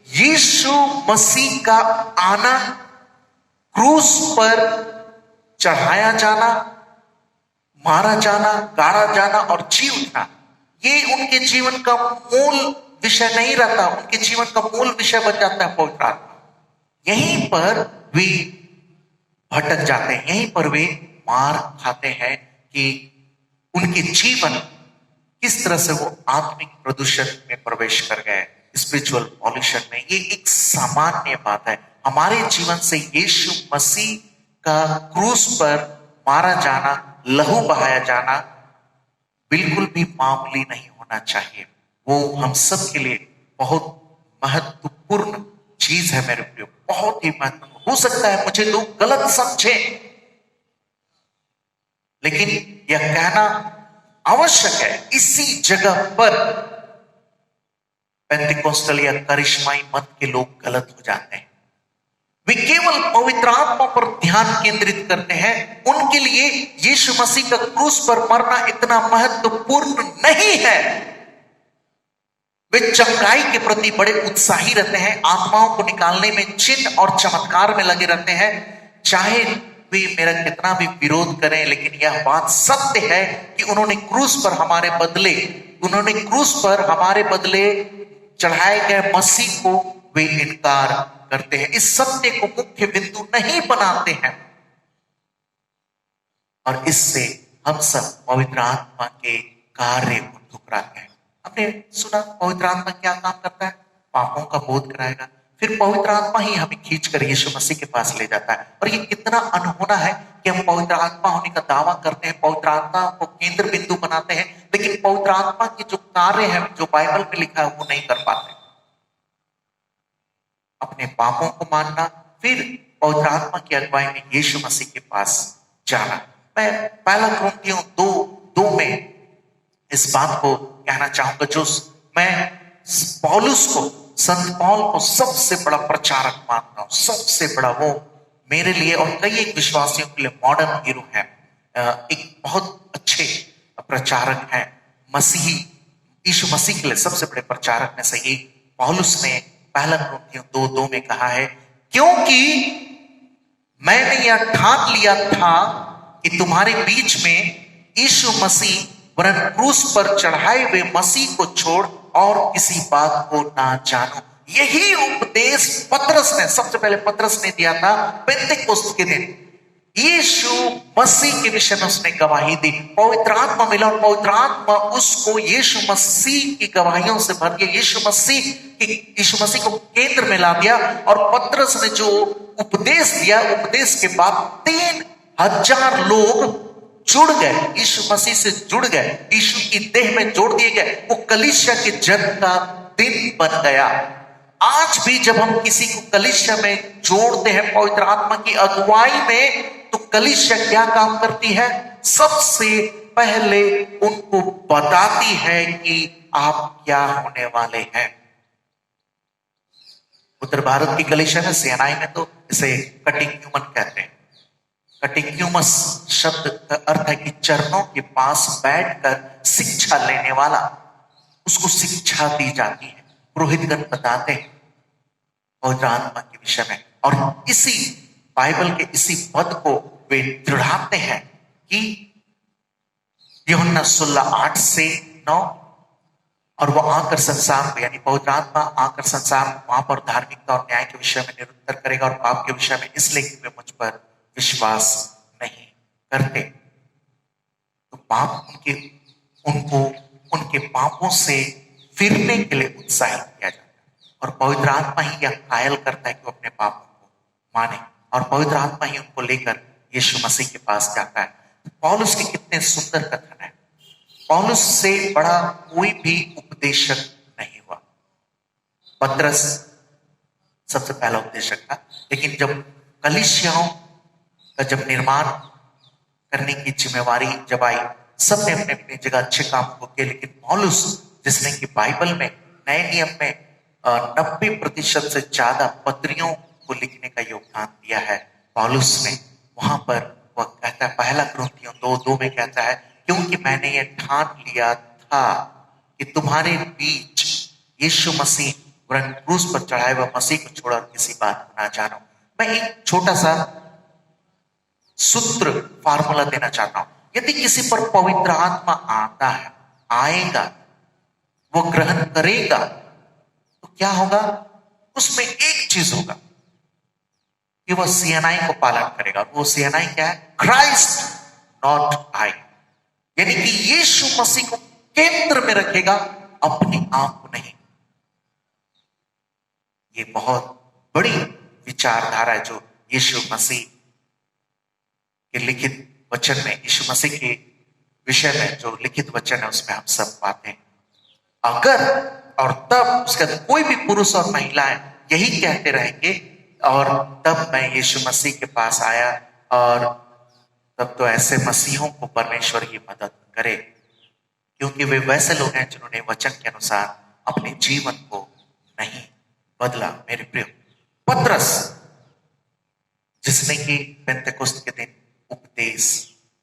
C: यीशु मसीह का आना, क्रूस पर चढ़ाया जाना, मारा जाना, गाड़ा जाना और जी उठना, ये उनके जीवन का मूल विषय नहीं रहता। उनके जीवन का मूल विषय बन जाता है पवित्र आत्मा। यहीं पर वे भटक जाते हैं, यहीं पर वे मार खाते हैं कि उनके जीवन किस तरह से वो आत्मिक प्रदूषण में प्रवेश कर गए, स्पिरिचुअल पॉल्यूशन में। ये एक सामान्य बात है। हमारे जीवन से यीशु मसीह का क्रूस पर मारा जाना, लहू बहाया जाना बिल्कुल भी मामूली नहीं होना चाहिए। वो हम सब के लिए बहुत महत्वपूर्ण चीज है मेरे प्रियो, बहुत ही महत्वपूर्ण। हो सकता है मुझे लोग गलत समझे, लेकिन यह कहना आवश्यक है। इसी जगह पर पेंटिकोस्टल या करिश्माई मत के लोग गलत हो जाते हैं। वे केवल पवित्र आत्मा पर ध्यान केंद्रित करते हैं। उनके लिए यीशु मसीह का क्रूस पर मरना इतना महत्वपूर्ण नहीं है। वे चंगाई के प्रति बड़े उत्साही रहते हैं, आत्माओं को निकालने में चिन्ह और चमत्कार में लगे रहते हैं। चाहे वे मेरा कितना भी विरोध करें, लेकिन यह बात सत्य है कि उन्होंने क्रूस पर हमारे बदले चढ़ाए गए मसीह को वे इनकार करते हैं, इस सत्य को मुख्य बिंदु नहीं बनाते हैं। और इससे हम सब पवित्र आत्मा के कार्य को ठुकराते हैं। हमने सुना पवित्र आत्मा क्या काम करता है? पापों का बोध कराएगा, फिर पवित्र आत्मा ही हमें खींचकर यीशु मसीह के पास ले जाता है। और ये कितना अनहोना है कि हम पवित्र आत्मा होने का दावा करते हैं, पवित्र आत्मा को केंद्र बिंदु बनाते हैं, लेकिन पवित्र आत्मा के जो कार्य है, जो बाइबल में लिखा है, वो नहीं कर पाते। अपने पापों को मानना, फिर पवित्र आत्मा की अगुवाई में यीशु मसीह के पास जाना। मैं पहला कुरिन्थियों 2:2 में इस बात को कहना चाहूंगा, जो मैं पौलुस को, संत पौल को सबसे बड़ा प्रचारक मानता हूं। सबसे बड़ा वो मेरे लिए और कई एक विश्वासियों के लिए मॉडर्न हीरो है, एक बहुत अच्छे प्रचारक है। मसीही यीशु मसीह के लिए सबसे बड़े प्रचारक में से एक पौलुस ने पहला कुरिन्थियों 2:2 में कहा है, क्योंकि मैंने यह ठान लिया था कि तुम्हारे बीच में यीशु मसीह वरन क्रूस पर चढ़ाए हुए मसीह को छोड़ और किसी बात को ना जानो। यही उपदेश पतरस ने, सबसे पहले पतरस ने दिया था पेंतेकोस्त के दिन। यीशु मसीह के विषय में उसने गवाही दी, पवित्र आत्मा मिला और पवित्र आत्मा उसको यीशु मसीह की गवाहियों से भर के यीशु मसीह को केंद्र में ला दिया। और पतरस ने जो उपदेश दिया, उपदेश के बाद 3000 लोग जुड़ गए, यीशु मसीह से जुड़ गए, यीशु की देह में जोड़ दिए गए। वो कलीसिया के जन्म का दिन बन गया। आज भी जब हम किसी को कलीसिया में जोड़ते हैं पवित्र आत्मा की अगुवाई में, तो कलीसिया क्या काम करती है? सबसे पहले उनको बताती है कि आप क्या होने वाले हैं। उत्तर भारत की कलीसिया में, सेनाई में तो इसे कटिक्यूमन कहते हैं। कटिक्यूमस शब्द का अर्थ है कि चरणों के पास बैठकर शिक्षा लेने वाला, उसको शिक्षा दी जाती है। पुरोहितगण बताते हैं पवित्र आत्मा के विषय में, और इसी बाइबल के इसी पद को वे दृढ़ाते हैं कि यूहन्ना 16:8-9, और वो आकर संसार में, यानी पवित्र आत्मा आकर संसार में वहां पर धार्मिकता और न्याय के विषय में निरुत्तर करेगा और पाप के विषय में, इसलिए कि वे मुझ पर विश्वास नहीं करते। तो पाप उनके पापों से फिरने के लिए उत्साहित किया जाता है, और पवित्र आत्मा ही यह कायल करता है कि वो अपने पापों को माने, और पवित्र आत्मा ही उनको लेकर यीशु मसीह के पास जाता है। पौलुस के कितने सुंदर कथन है। पौलुस से बड़ा कोई भी उपदेशक नहीं हुआ। पतरस सबसे पहला उपदेशक था, लेकिन जब कलीसियाओं का जब निर्माण करने की जिम्मेवारी जब आई, सबने अपने अपनी जगह अच्छे काम को किए, लेकिन पौलुस, जिसने कि बाइबल में नए नियम में 90% से ज्यादा पत्रियों को लिखने का योगदान दिया है, पौलुस ने वहां पर वह कहता है, पहला कुरिन्थियों 2:2 में कहता है, क्योंकि मैंने ये ठान लिया था कि तुम्हारे बीच यीशु मसीह वरन क्रूस पर चढ़ाए हुए मसीह को छोड़ा और किसी बात को ना जानो। मैं एक छोटा सा सूत्र फार्मूला देना चाहता हूं। यदि किसी पर पवित्र आत्मा आता है, आएगा, वो ग्रहण करेगा, तो क्या होगा? उसमें एक चीज होगा कि वह सीएनआई को पालन करेगा। वो सीएनआई क्या है? क्राइस्ट नॉट आई, यानी कि यीशु मसीह को केंद्र में रखेगा, अपने आप को नहीं। ये बहुत बड़ी विचारधारा है जो यीशु मसीह के लिखित वचन में, यीशु मसीह के विषय में जो लिखित वचन है उसमें हम सब पाते हैं। अगर और तब उसका कोई भी पुरुष और महिलाएं यही कहते रहेंगे, और तब मैं यीशु मसीह के पास आया, और तब तो ऐसे मसीहों को परमेश्वर की मदद करे। क्योंकि वे वैसे लोग हैं जिन्होंने वचन के अनुसार अपने जीवन को नहीं बदला। मेरे प्रियो, पतरस जिसने कि पेंतेकोस्त के दिन उपदेश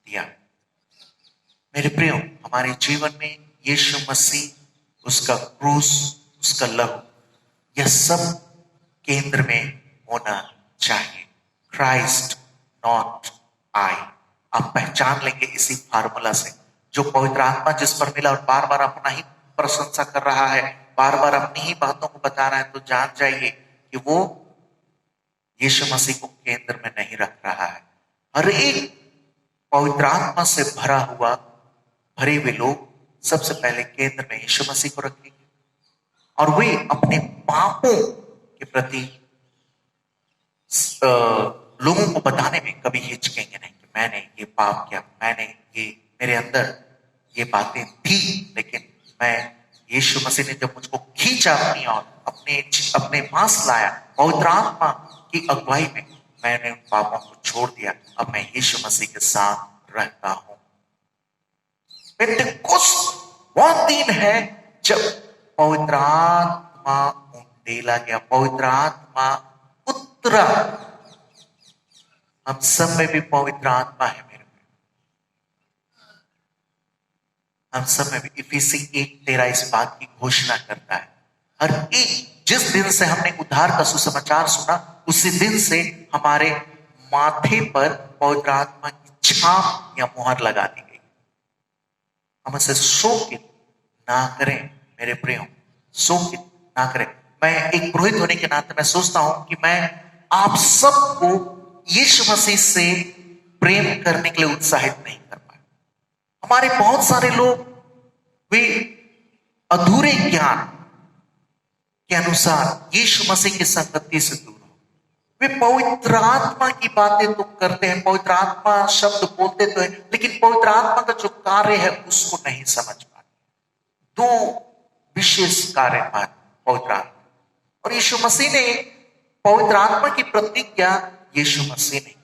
C: दिया, मेरे प्रियो, हमारे जीवन में यीशु मसीह, उसका क्रूस, उसका लहू, यह सब केंद्र में होना चाहिए। Christ not I. आप पहचान लेंगे इसी फार्मूला से, जो पवित्र आत्मा जिस पर मिला और बार बार अपना ही प्रशंसा कर रहा है, बार बार अपनी ही बातों को बता रहा है, तो जान जाइए कि वो यीशु मसीह को केंद्र में नहीं रख रहा है। हर एक पवित्र आत्मा से भरे हुए लोग सबसे पहले केंद्र में यीशु मसीह को रखेंगे और वे अपने पापों के प्रति लोगों को बताने में कभी हिचकेंगे नहीं कि मैंने ये पाप किया, मैंने ये, मेरे अंदर ये बातें थी, लेकिन मैं, यीशु मसीह ने जब मुझको खींचा अपनी ओर, अपने पास लाया, पवित्र आत्मा की अगुवाई में, मैंने उन पापों को छोड़ दिया। अब मैं यीशु मसीह के साथ रहता हूं। पेंतेकोस्त वह दिन है जब पवित्र आत्मा उंडेला गया, पवित्र आत्मा उतरा। हम सब में भी पवित्र आत्मा है मेरे में, हम सब में भी। इफिसी 1:13 इस बात की घोषणा करता है, हर एक, जिस दिन से हमने उद्धार का सुसमाचार सुना, उसी दिन से हमारे माथे पर पवित्र आत्मा की छाप या मुहर लगा दी गई। हम इसे शोकित ना करें मेरे प्रियो, शोकित ना करें। मैं एक पुरोहित होने के नाते मैं सोचता हूं कि मैं आप सबको यीशु मसीह से प्रेम करने के लिए उत्साहित नहीं कर पाए। हमारे बहुत सारे लोग वे अधूरे ज्ञान के अनुसार यीशु मसीह की संगति से दूर हो। वे पवित्र आत्मा की बातें तो करते हैं, पवित्र आत्मा शब्द बोलते तो है, लेकिन पवित्र आत्मा का जो कार्य है उसको नहीं समझ पाते। दो विशेष कार्य पवित्र आत्मा और यीशु मसीह ने, पवित्र आत्मा की प्रतिज्ञा यीशु मसीह ने,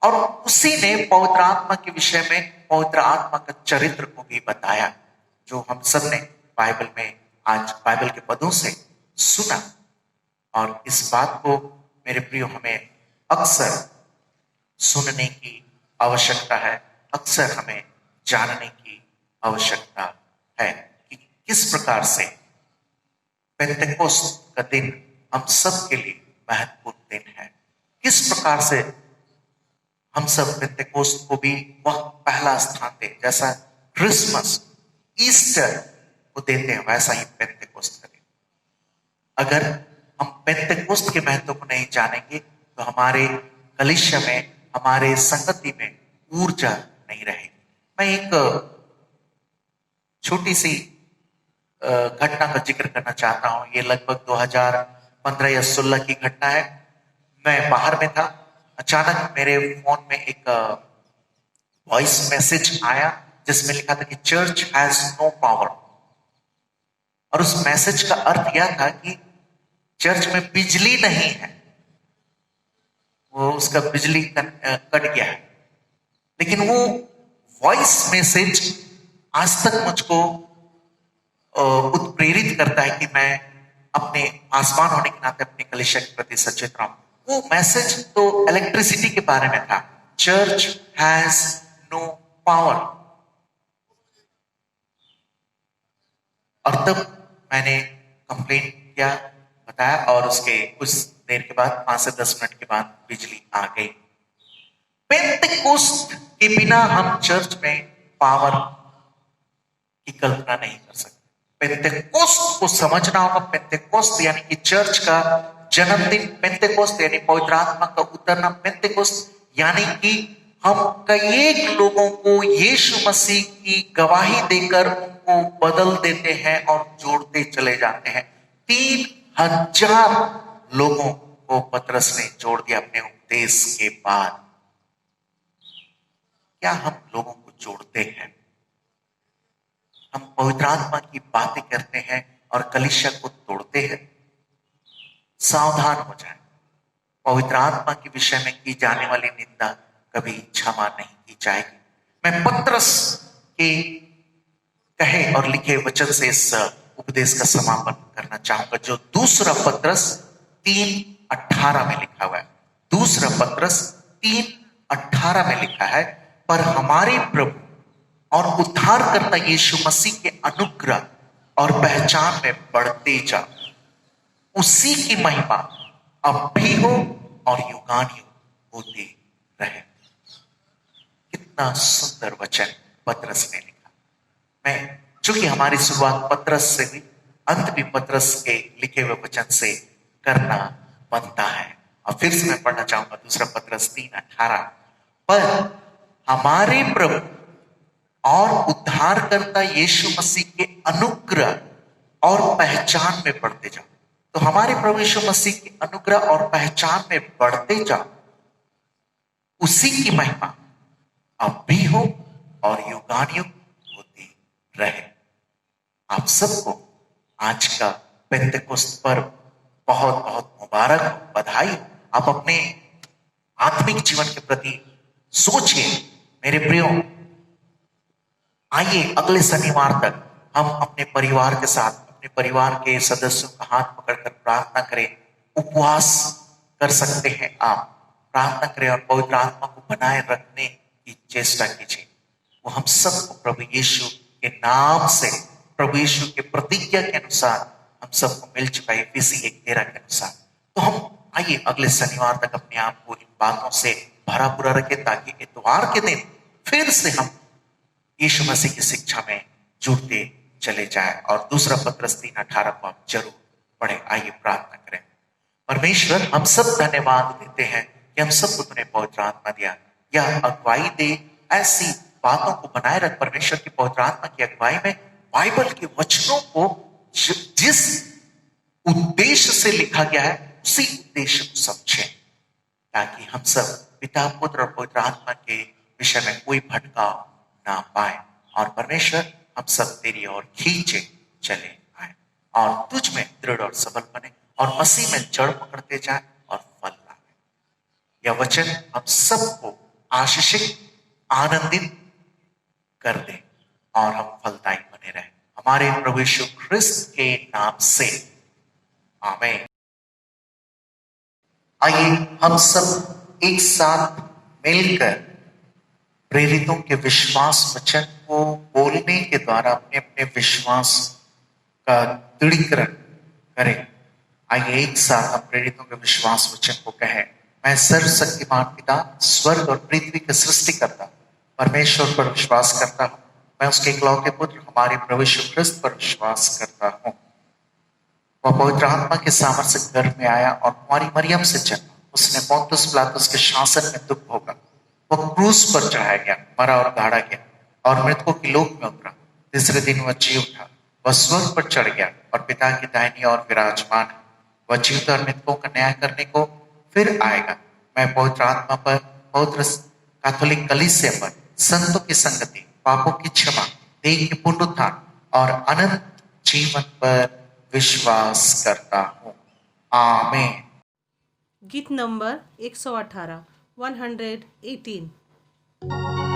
C: और उसी ने पवित्र आत्मा के विषय में पवित्र आत्मा का चरित्र को भी बताया, जो हम सब ने बाइबल में, आज बाइबल के पदों से सुना। और इस बात को मेरे प्रियो हमें अक्सर सुनने की आवश्यकता है, अक्सर हमें जानने की आवश्यकता है कि किस प्रकार से पेंतेकोस्त का दिन हम सब के लिए महत्वपूर्ण दिन है। किस प्रकार से हम सब पेंतेकोस्त को भी वह पहला स्थान दे, जैसा क्रिसमस, ईस्टर को देते हैं, वैसा ही पेंतेकोस्त का दिन। अगर हम पेंतेकोस्त के महत्व को नहीं जानेंगे तो हमारे कलीसिया में, हमारे संगति में ऊर्जा नहीं रहेगी। मैं एक छोटी सी घटना का जिक्र करना चाहता हूं। ये लगभग 2015 या 16 की घटना है। मैं बाहर में था, अचानक मेरे फोन में एक वॉइस मैसेज आया जिसमें लिखा था कि चर्च हैज नो पावर। और उस मैसेज का अर्थ यह था कि चर्च में बिजली नहीं है, वो उसका बिजली कट गया है। लेकिन वो वॉइस मैसेज आज तक मुझको उत्प्रेरित करता है कि मैं अपने आसमान होने के नाते अपने कलीसिया के प्रति सचेत रहूं। वो मैसेज तो इलेक्ट्रिसिटी के बारे में था, चर्च हैज नो पावर। और तब मैंने कंप्लेंट किया, बताया, और उसके कुछ देर के बाद, 5 से 10 मिनट के बाद बिजली आ गई। पेंतेकोस्त के बिना हम चर्च में पावर की कल्पना नहीं कर सकते। पेंतेकोस्त को समझना होगा। पेंतेकोस्त यानी कि चर्च का जन्मदिन, पेंतेकोस्त यानी पवित्र आत्मा का उतरना, पेंतेकोस्त यानी कि हम कई लोगों को यीशु मसीह की गवाही देकर उनको बदल देते हैं और जोड़ते चले जाते हैं। 3000 लोगों को पतरस ने जोड़ दिया अपने उपदेश के बाद। क्या हम लोगों को जोड़ते हैं? हम पवित्र आत्मा की बातें करते हैं और कलीसिया को तोड़ते हैं। सावधान हो जाए। पवित्र आत्मा के विषय में की जाने वाली निंदा कभी क्षमा नहीं की जाएगी। मैं पतरस के कहे और लिखे वचन से इस उपदेश का समापन करना चाहूंगा, जो दूसरा पत्रस 3:18 में लिखा हुआ है। दूसरा पत्रस 3:18 में लिखा है, पर हमारे प्रभु और उद्धारकर्ता यीशु मसीह के अनुग्रह और पहचान में बढ़ते जाओ, उसी की महिमा अब भी हो और युगानुयुग होती रहे। कितना सुंदर वचन पत्रस ने लिखा। मैं चूंकि हमारी शुरुआत पत्रस से हुई, अंत भी पत्रस के लिखे हुए वचन से करना बनता है। और फिर से मैं पढ़ना चाहूंगा दूसरा पत्रस 3:18, पर हमारे प्रभु और उद्धारकर्ता यीशु मसीह के अनुग्रह और पहचान में बढ़ते जाओ। तो हमारे प्रभु यीशु मसीह के अनुग्रह और पहचान में बढ़ते जाओ, उसी की महिमा अब भी हो और युगानुयुग होती रहे। आप सबको आज का पेंतेकोस्त पर्व बहुत बहुत मुबारक हो, बधाई हो। आप अपने आत्मिक जीवन के प्रति सोचिए मेरे प्रियो। आइए अगले शनिवार तक हम अपने परिवार के साथ, अपने परिवार के सदस्यों का हाथ पकड़कर प्रार्थना करें। उपवास कर सकते हैं, आप प्रार्थना करें और पवित्र आत्मा को बनाए रखने की चेष्टा कीजिए। वो हम सबको प्रभु यीशु के नाम से, प्रभु यीशु के प्रतिज्ञा के अनुसार हम सबको मिल चुका है, इफिसी 1:13 के अनुसार। तो हम आइए अगले शनिवार तक अपने आप को इन बातों से भरा पूरा रखें, ताकि इतवार के दिन फिर से हम यीशु मसीह की शिक्षा में जुड़ते चले जाएं। और दूसरा पत्रस 3:18 को आप जरूर पढ़ें। आइए प्रार्थना करें। परमेश्वर, हम सब धन्यवाद देते हैं कि हम सबको तूने पवित्र आत्मा दिया, यह अगुवाई दे, ऐसी बातों को बनाए रख परमेश्वर की पवित्र आत्मा की अगुवाई में बाइबल के वचनों को जिस उद्देश्य से लिखा गया है उसी उद्देश्य को समझें, ताकि हम सब पिता, पुत्र और पवित्र आत्मा के विषय में कोई भटकाव ना पाए। और परमेश्वर, हम सब तेरी ओर खींचे चले आए और तुझ में दृढ़ और सबल बने और मसीह में जड़ पकड़ते जाए और फल लाए। यह वचन हम सबको आशीषित, आनंदित कर दे और हम फलदायी बने रहे, हमारे प्रभु यीशु ख्रिस्त के नाम से, आमीन। आइए हम सब एक साथ मिलकर प्रेरितों के विश्वास वचन को बोलने के द्वारा अपने अपने विश्वास का दृढ़ीकरण करें। आइए एक साथ हम प्रेरितों के विश्वास वचन को कहें। मैं सर्वशक्तिमान पिता, स्वर्ग और पृथ्वी के सृष्टिकर्ता परमेश्वर पर विश्वास करता हूँ। मैं उसके इकलौते पुत्र हमारे प्रभु यीशु ख्रिस्त पर विश्वास करता हूँ। वह पवित्र आत्मा के सामर्थ्य से गर्भ में आया और कुंवारी मरियम से जन्मा। उसने पोंतुस पिलातुस के शासन में दुख भोगा। वह क्रूस पर चढ़ाया गया, मरा और गाड़ा गया और मृतकों की लोक में उतरा। तीसरे दिन वह जी उठा। वह स्वर्ग पर चढ़ गया और पिता की दाहिनी ओर विराजमान है। वह जीवित और मृतकों का न्याय करने को फिर आएगा। मैं पवित्र आत्मा पर, पवित्र कैथोलिक कलीसिया पर, संतों की संगति, पापों की क्षमा, देह के पुनरुत्थान और अनंत जीवन पर विश्वास करता हूँ। आमीन।
B: गीत नंबर 118 118।
F: Oh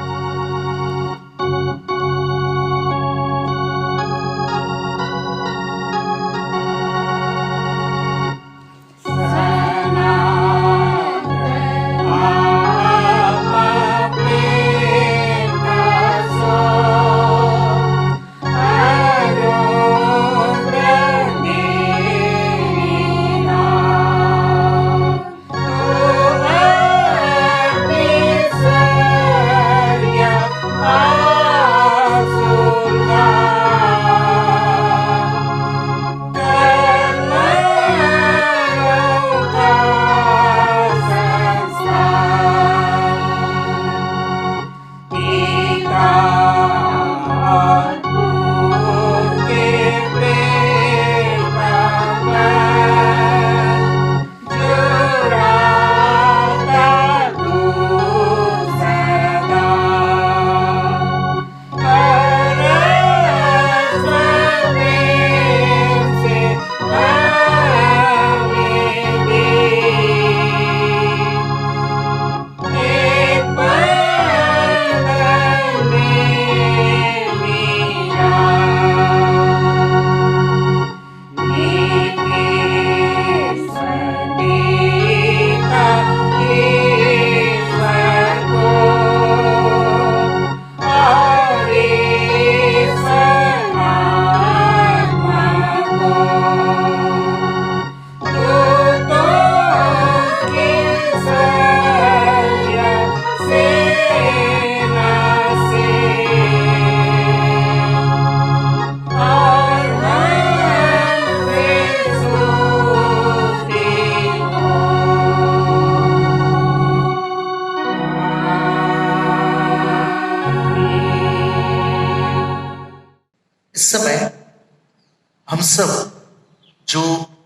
C: जो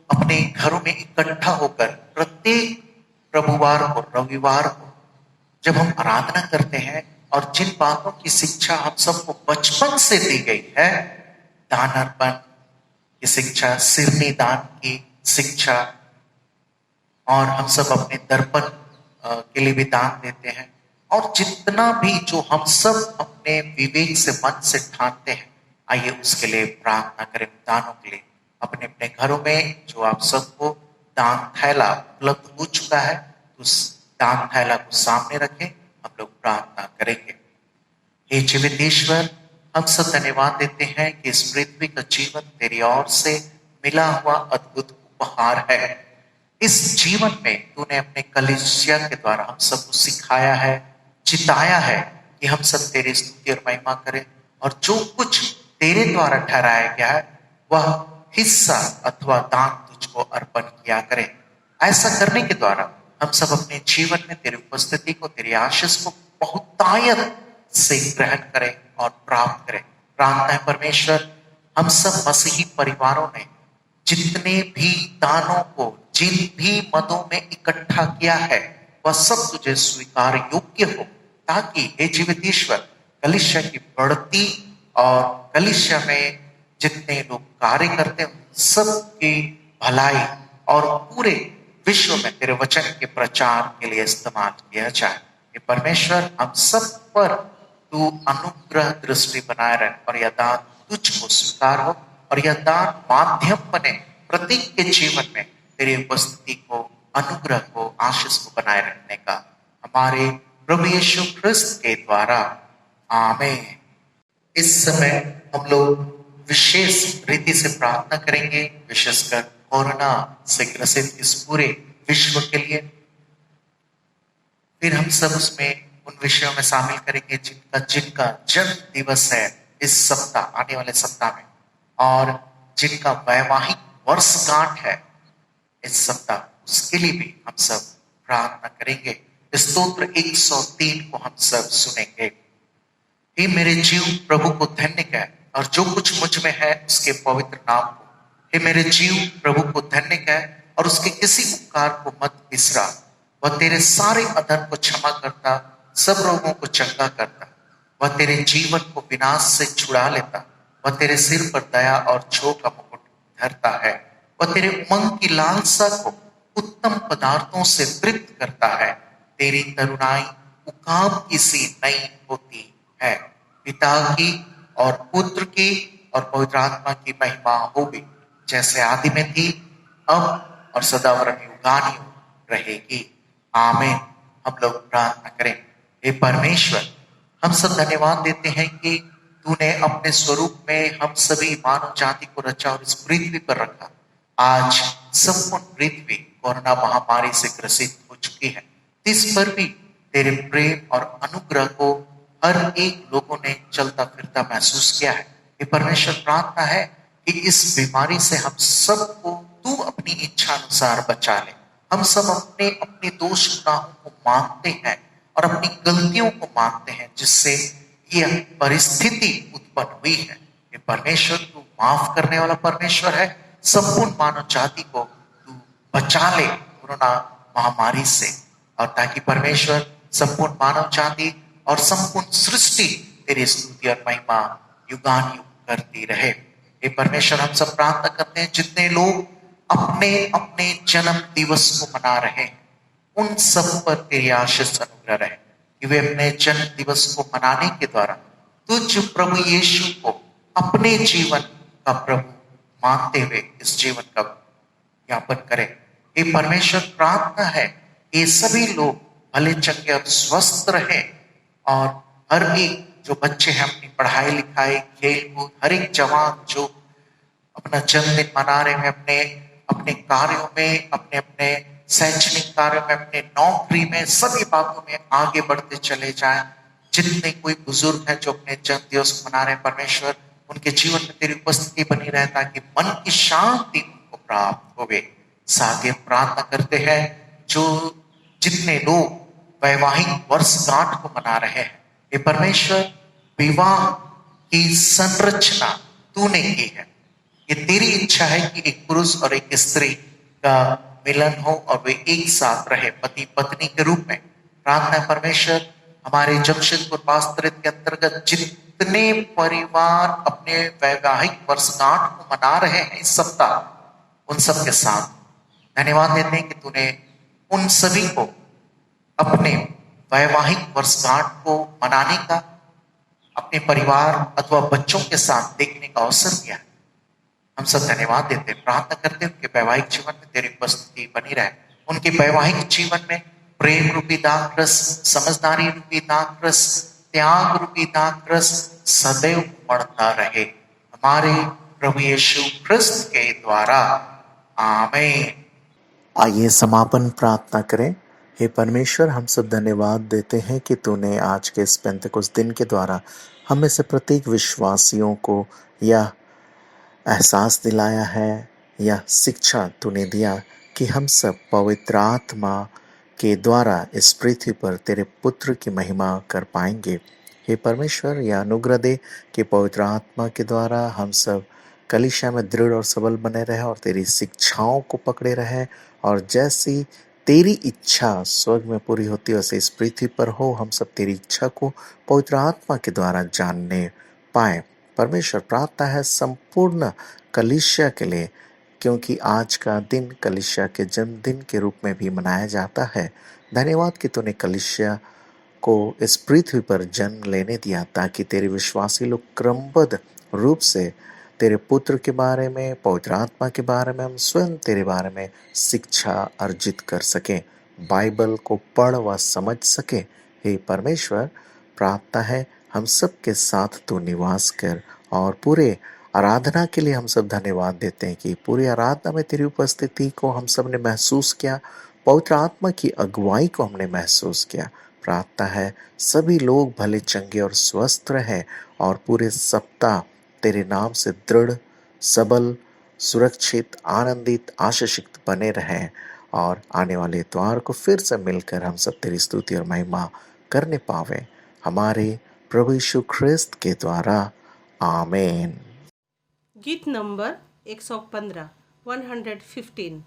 C: अपने घरों में इकट्ठा होकर प्रत्येक प्रभुवार को, रविवार को जब हम आराधना करते हैं और जिन बातों की शिक्षा हम सबको बचपन से दी गई है, दान अर्पण की शिक्षा, सिरनी दान की शिक्षा, और हम सब अपने दर्पण के लिए भी दान देते हैं, और जितना भी जो हम सब अपने विवेक से, मन से ठानते हैं, आइए उसके लिए प्रार्थना करें। दानों के लिए अपने अपने घरों में जो आप सबको दान थैला उपलब्ध हो चुका है, उस दान थैला को सामने रखें, हम लोग प्रार्थना करेंगे। हे जीवित ईश्वर, हम सब धन्यवाद देते हैं कि इस पृथ्वी का जीवन तेरी ओर से मिला हुआ अद्भुत उपहार है। इस जीवन में तूने अपने कलीसिया के द्वारा हम सबको सिखाया है, चिताया है कि हम सब तेरी स्तुति और महिमा करें, और जो कुछ तेरे द्वारा ठहराया गया है वह हिस्सा अथवा दान तुझको अर्पण किया करें। ऐसा करने के द्वारा हम सब अपने जीवन में तेरी उपस्थिति को, तेरी आशीष को बहुतायत से ग्रहण करें और प्राप्त करें। प्रार्थना है परमेश्वर, हम सब मसीही परिवारों ने जितने भी दानों को, जिन भी मदों में इकट्ठा किया है, वह सब तुझे स्वीकार योग्य हो, ताकि हे जीवित ईश्वर, कलीसिया की बढ़ती और कलीसिया में जितने लोग कार्य करते हैं सबकी भलाई और पूरे विश्व में तेरे वचन के प्रचार के लिए इस्तेमाल किया जाए। ये परमेश्वर, हम सब पर तू अनुग्रह दृष्टि बनाए रहे, और यह दान तुझको स्वीकार हो, और यह दान माध्यम बने प्रत्येक के जीवन में तेरी उपस्थिति को, अनुग्रह को, आशीष को बनाए रखने का, हमारे प्रभु यीशु ख्रिस्त के द्वारा, आमीन। इस समय हम लोग विशेष रीति से प्रार्थना करेंगे, विशेषकर कोरोना से ग्रसित इस पूरे विश्व के लिए। फिर हम सब उसमें उन विषयों में शामिल करेंगे जिनका जन्म दिवस है इस सप्ताह, आने वाले सप्ताह में, और जिनका वैवाहिक वर्षगांठ है इस सप्ताह, उसके लिए भी हम सब प्रार्थना करेंगे। स्तोत्र 103 को हम सब सुनेंगे। हे मेरे जीव प्रभु को धन्य कह, और जो कुछ मुझ में है उसके पवित्र नाम को। हे मेरे जीव प्रभु को धन्य कह, और उसके किसी उपकार को मत बिसरा। वह तेरे सारे अधर्म को क्षमा करता, सब रोगों को चंगा करता। वह तेरे जीवन को विनाश से छुड़ा लेता। वह तेरे सिर पर दया और छो का मुकुट धरता है। वह तेरे उमंग की लालसा को उत्तम पदार्थों से तृप्त करता है। तेरी तरुणाई उकाब की सी नई होती है। पिता की और पुत्र की और पवित्र आत्मा की महिमा होगी, जैसे आदि में थी, अब और सदावरण युगान रहेगी, आमीन। हम लोग प्रार्थना करें। हे परमेश्वर, हम सब धन्यवाद देते हैं कि तूने अपने स्वरूप में हम सभी मानव जाति को रचा और इस पृथ्वी पर रखा। आज संपूर्ण पृथ्वी कोरोना महामारी से ग्रसित हो चुकी है। इस पर भी तेरे प्रेम और अनुग्रह को हर एक लोगों ने चलता फिरता महसूस किया है। ये परमेश्वर, प्रार्थना है कि इस बीमारी से हम सबको तू अपनी इच्छा अनुसार बचा ले। हम सब अपने अपने दोष गुनाहों को मानते हैं और अपनी गलतियों को मानते हैं, जिससे यह परिस्थिति उत्पन्न हुई है। ये परमेश्वर, तू माफ करने वाला परमेश्वर है। संपूर्ण मानव जाति को तू बचा ले कोरोना महामारी से, और ताकि परमेश्वर संपूर्ण मानव जाति और संपूर्ण सृष्टि तेरी स्तुति और महिमा युगान युग करती रहे। हे परमेश्वर, हम सब प्रार्थना करते हैं जितने लोग अपने अपने जन्म दिवस को मना रहे हैं, उन सब पर तेरी आशीष अनुग्रह रहे, कि वे अपने जन्म दिवस को मनाने के द्वारा तुझ प्रभु यीशु को अपने जीवन का प्रभु मानते हुए इस जीवन का यापन करें। हे परमेश्वर, प्रार्थना है ये सभी लोग भले चंगे और स्वस्थ रहे, और हर एक जो बच्चे हैं अपनी पढ़ाई लिखाई, खेल कूद, हर एक जवान जो अपना जन्मदिन मना रहे हैं, अपने अपने कार्यों में, अपने अपने शैक्षणिक कार्यों में, अपने नौकरी में, सभी बातों में आगे बढ़ते चले जाएं। जितने कोई बुजुर्ग हैं जो अपने जन्म दिवस मना रहे हैं, परमेश्वर उनके जीवन में तेरी उपस्थिति बनी रहे, ताकि मन की शांति उनको प्राप्त होवे। साथ प्रार्थना करते हैं जो जितने लोग वैवाहिक वर्षगांठ को मना रहे हैं, ये परमेश्वर, विवाह की संरचना तूने की है, ये तेरी इच्छा है कि एक पुरुष और एक स्त्री का मिलन हो और वे एक साथ रहे पति पत्नी के रूप में। प्रार्थना है परमेश्वर, हमारे जमशेदपुर पास्तरित के अंतर्गत जितने परिवार अपने वैवाहिक वर्षगांठ को मना रहे हैं इस सप्ताह, उन सब के साथ धन्यवाद देते हैं कि तूने उन सभी को अपने वैवाहिक वर्षगांठ को मनाने का, अपने परिवार अथवा बच्चों के साथ देखने का अवसर दिया। हम सब धन्यवाद देते हैं, प्रार्थना करते हैं उनके वैवाहिक जीवन में तेरी उपस्थिति बनी रहे, उनके वैवाहिक जीवन में प्रेम रूपी दाखरस, समझदारी रूपी दाखरस, त्याग रूपी दाखरस सदैव बढ़ता रहे हमारे प्रभु यीशु ख्रिस्त के द्वारा, आमीन।
F: आइए समापन प्रार्थना करें। हे परमेश्वर, हम सब धन्यवाद देते हैं कि तूने आज के इस पेंतेकोस्त दिन के द्वारा हम में से प्रत्येक विश्वासियों को यह एहसास दिलाया है, यह शिक्षा तूने दिया कि हम सब पवित्र आत्मा के द्वारा इस पृथ्वी पर तेरे पुत्र की महिमा कर पाएंगे। हे परमेश्वर, यह अनुग्रह दे कि पवित्र आत्मा के द्वारा हम सब कलीसिया में दृढ़ और सबल बने रहे और तेरी शिक्षाओं को पकड़े रहे, और जैसी तेरी इच्छा स्वर्ग में पूरी होती है वैसे इस पृथ्वी पर हो। हम सब तेरी इच्छा को पवित्र आत्मा के द्वारा जानने पाए। परमेश्वर, प्रार्थना है संपूर्ण कलीसिया के लिए, क्योंकि आज का दिन कलीसिया के जन्मदिन के रूप में भी मनाया जाता है। धन्यवाद कि तूने कलीसिया को इस पृथ्वी पर जन्म लेने दिया ताकि तेरे विश्वासी लोग क्रमबद्ध रूप से तेरे पुत्र के बारे में, पवित्र आत्मा के बारे में, हम स्वयं तेरे बारे में शिक्षा अर्जित कर सकें, बाइबल को पढ़ व समझ सकें। हे परमेश्वर, प्रार्थना है हम सब के साथ तू निवास कर, और पूरे आराधना के लिए हम सब धन्यवाद देते हैं कि पूरी आराधना में तेरी उपस्थिति को हम सब ने महसूस किया, पवित्र आत्मा की अगुवाई को हमने महसूस किया। प्रार्थना है सभी लोग भले चंगे और स्वस्थ रहें और पूरे सप्ताह तेरे नाम से दृढ़, सबल, सुरक्षित, आनंदित, आशीषित बने रहें, और आने वाले इतवार को फिर से मिलकर हम सब तेरी स्तुति और महिमा करने पावे हमारे प्रभु यीशु ख्रिस्त के द्वारा, आमीन।
B: गीत नंबर 115 115।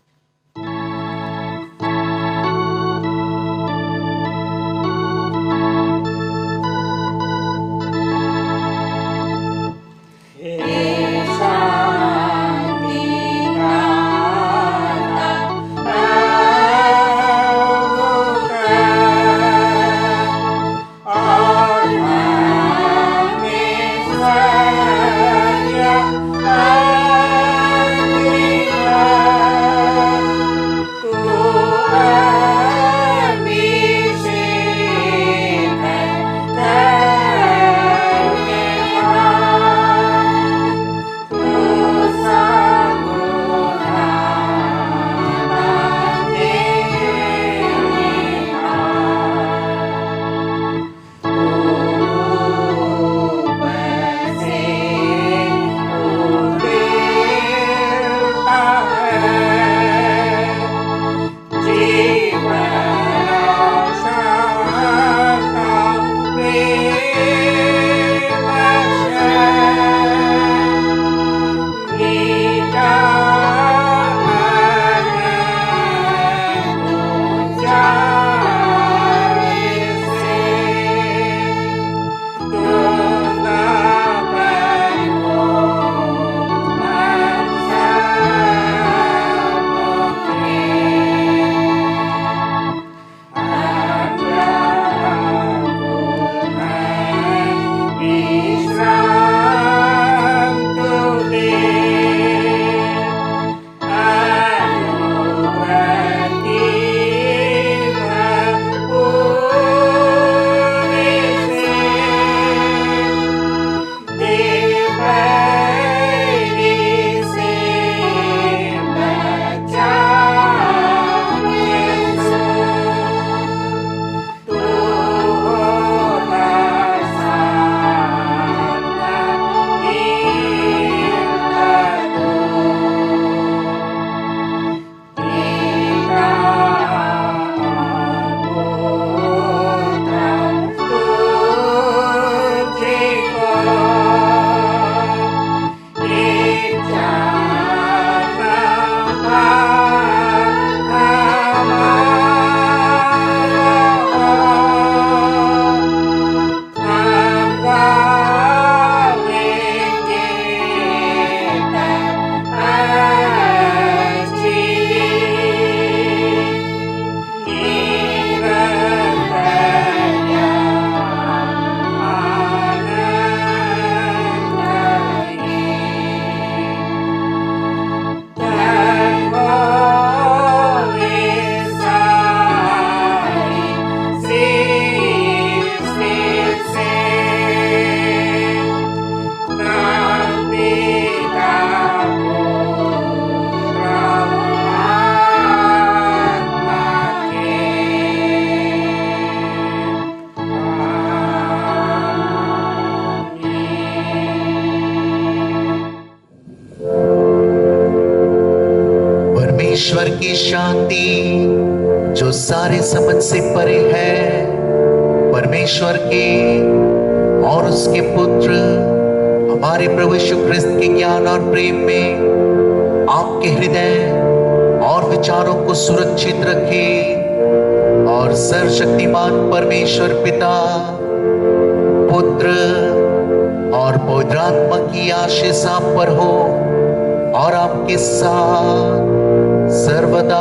C: ईश्वर की शांति जो सारे समझ से परे है, परमेश्वर के और उसके पुत्र हमारे प्रभु यीशु ख्रिस्त के ज्ञान और प्रेम में आपके हृदय और विचारों को सुरक्षित रखे, और सर्वशक्तिमान परमेश्वर पिता, पुत्र और पवित्र आत्मा की आशीष आप पर हो और आपके साथ सर्वदा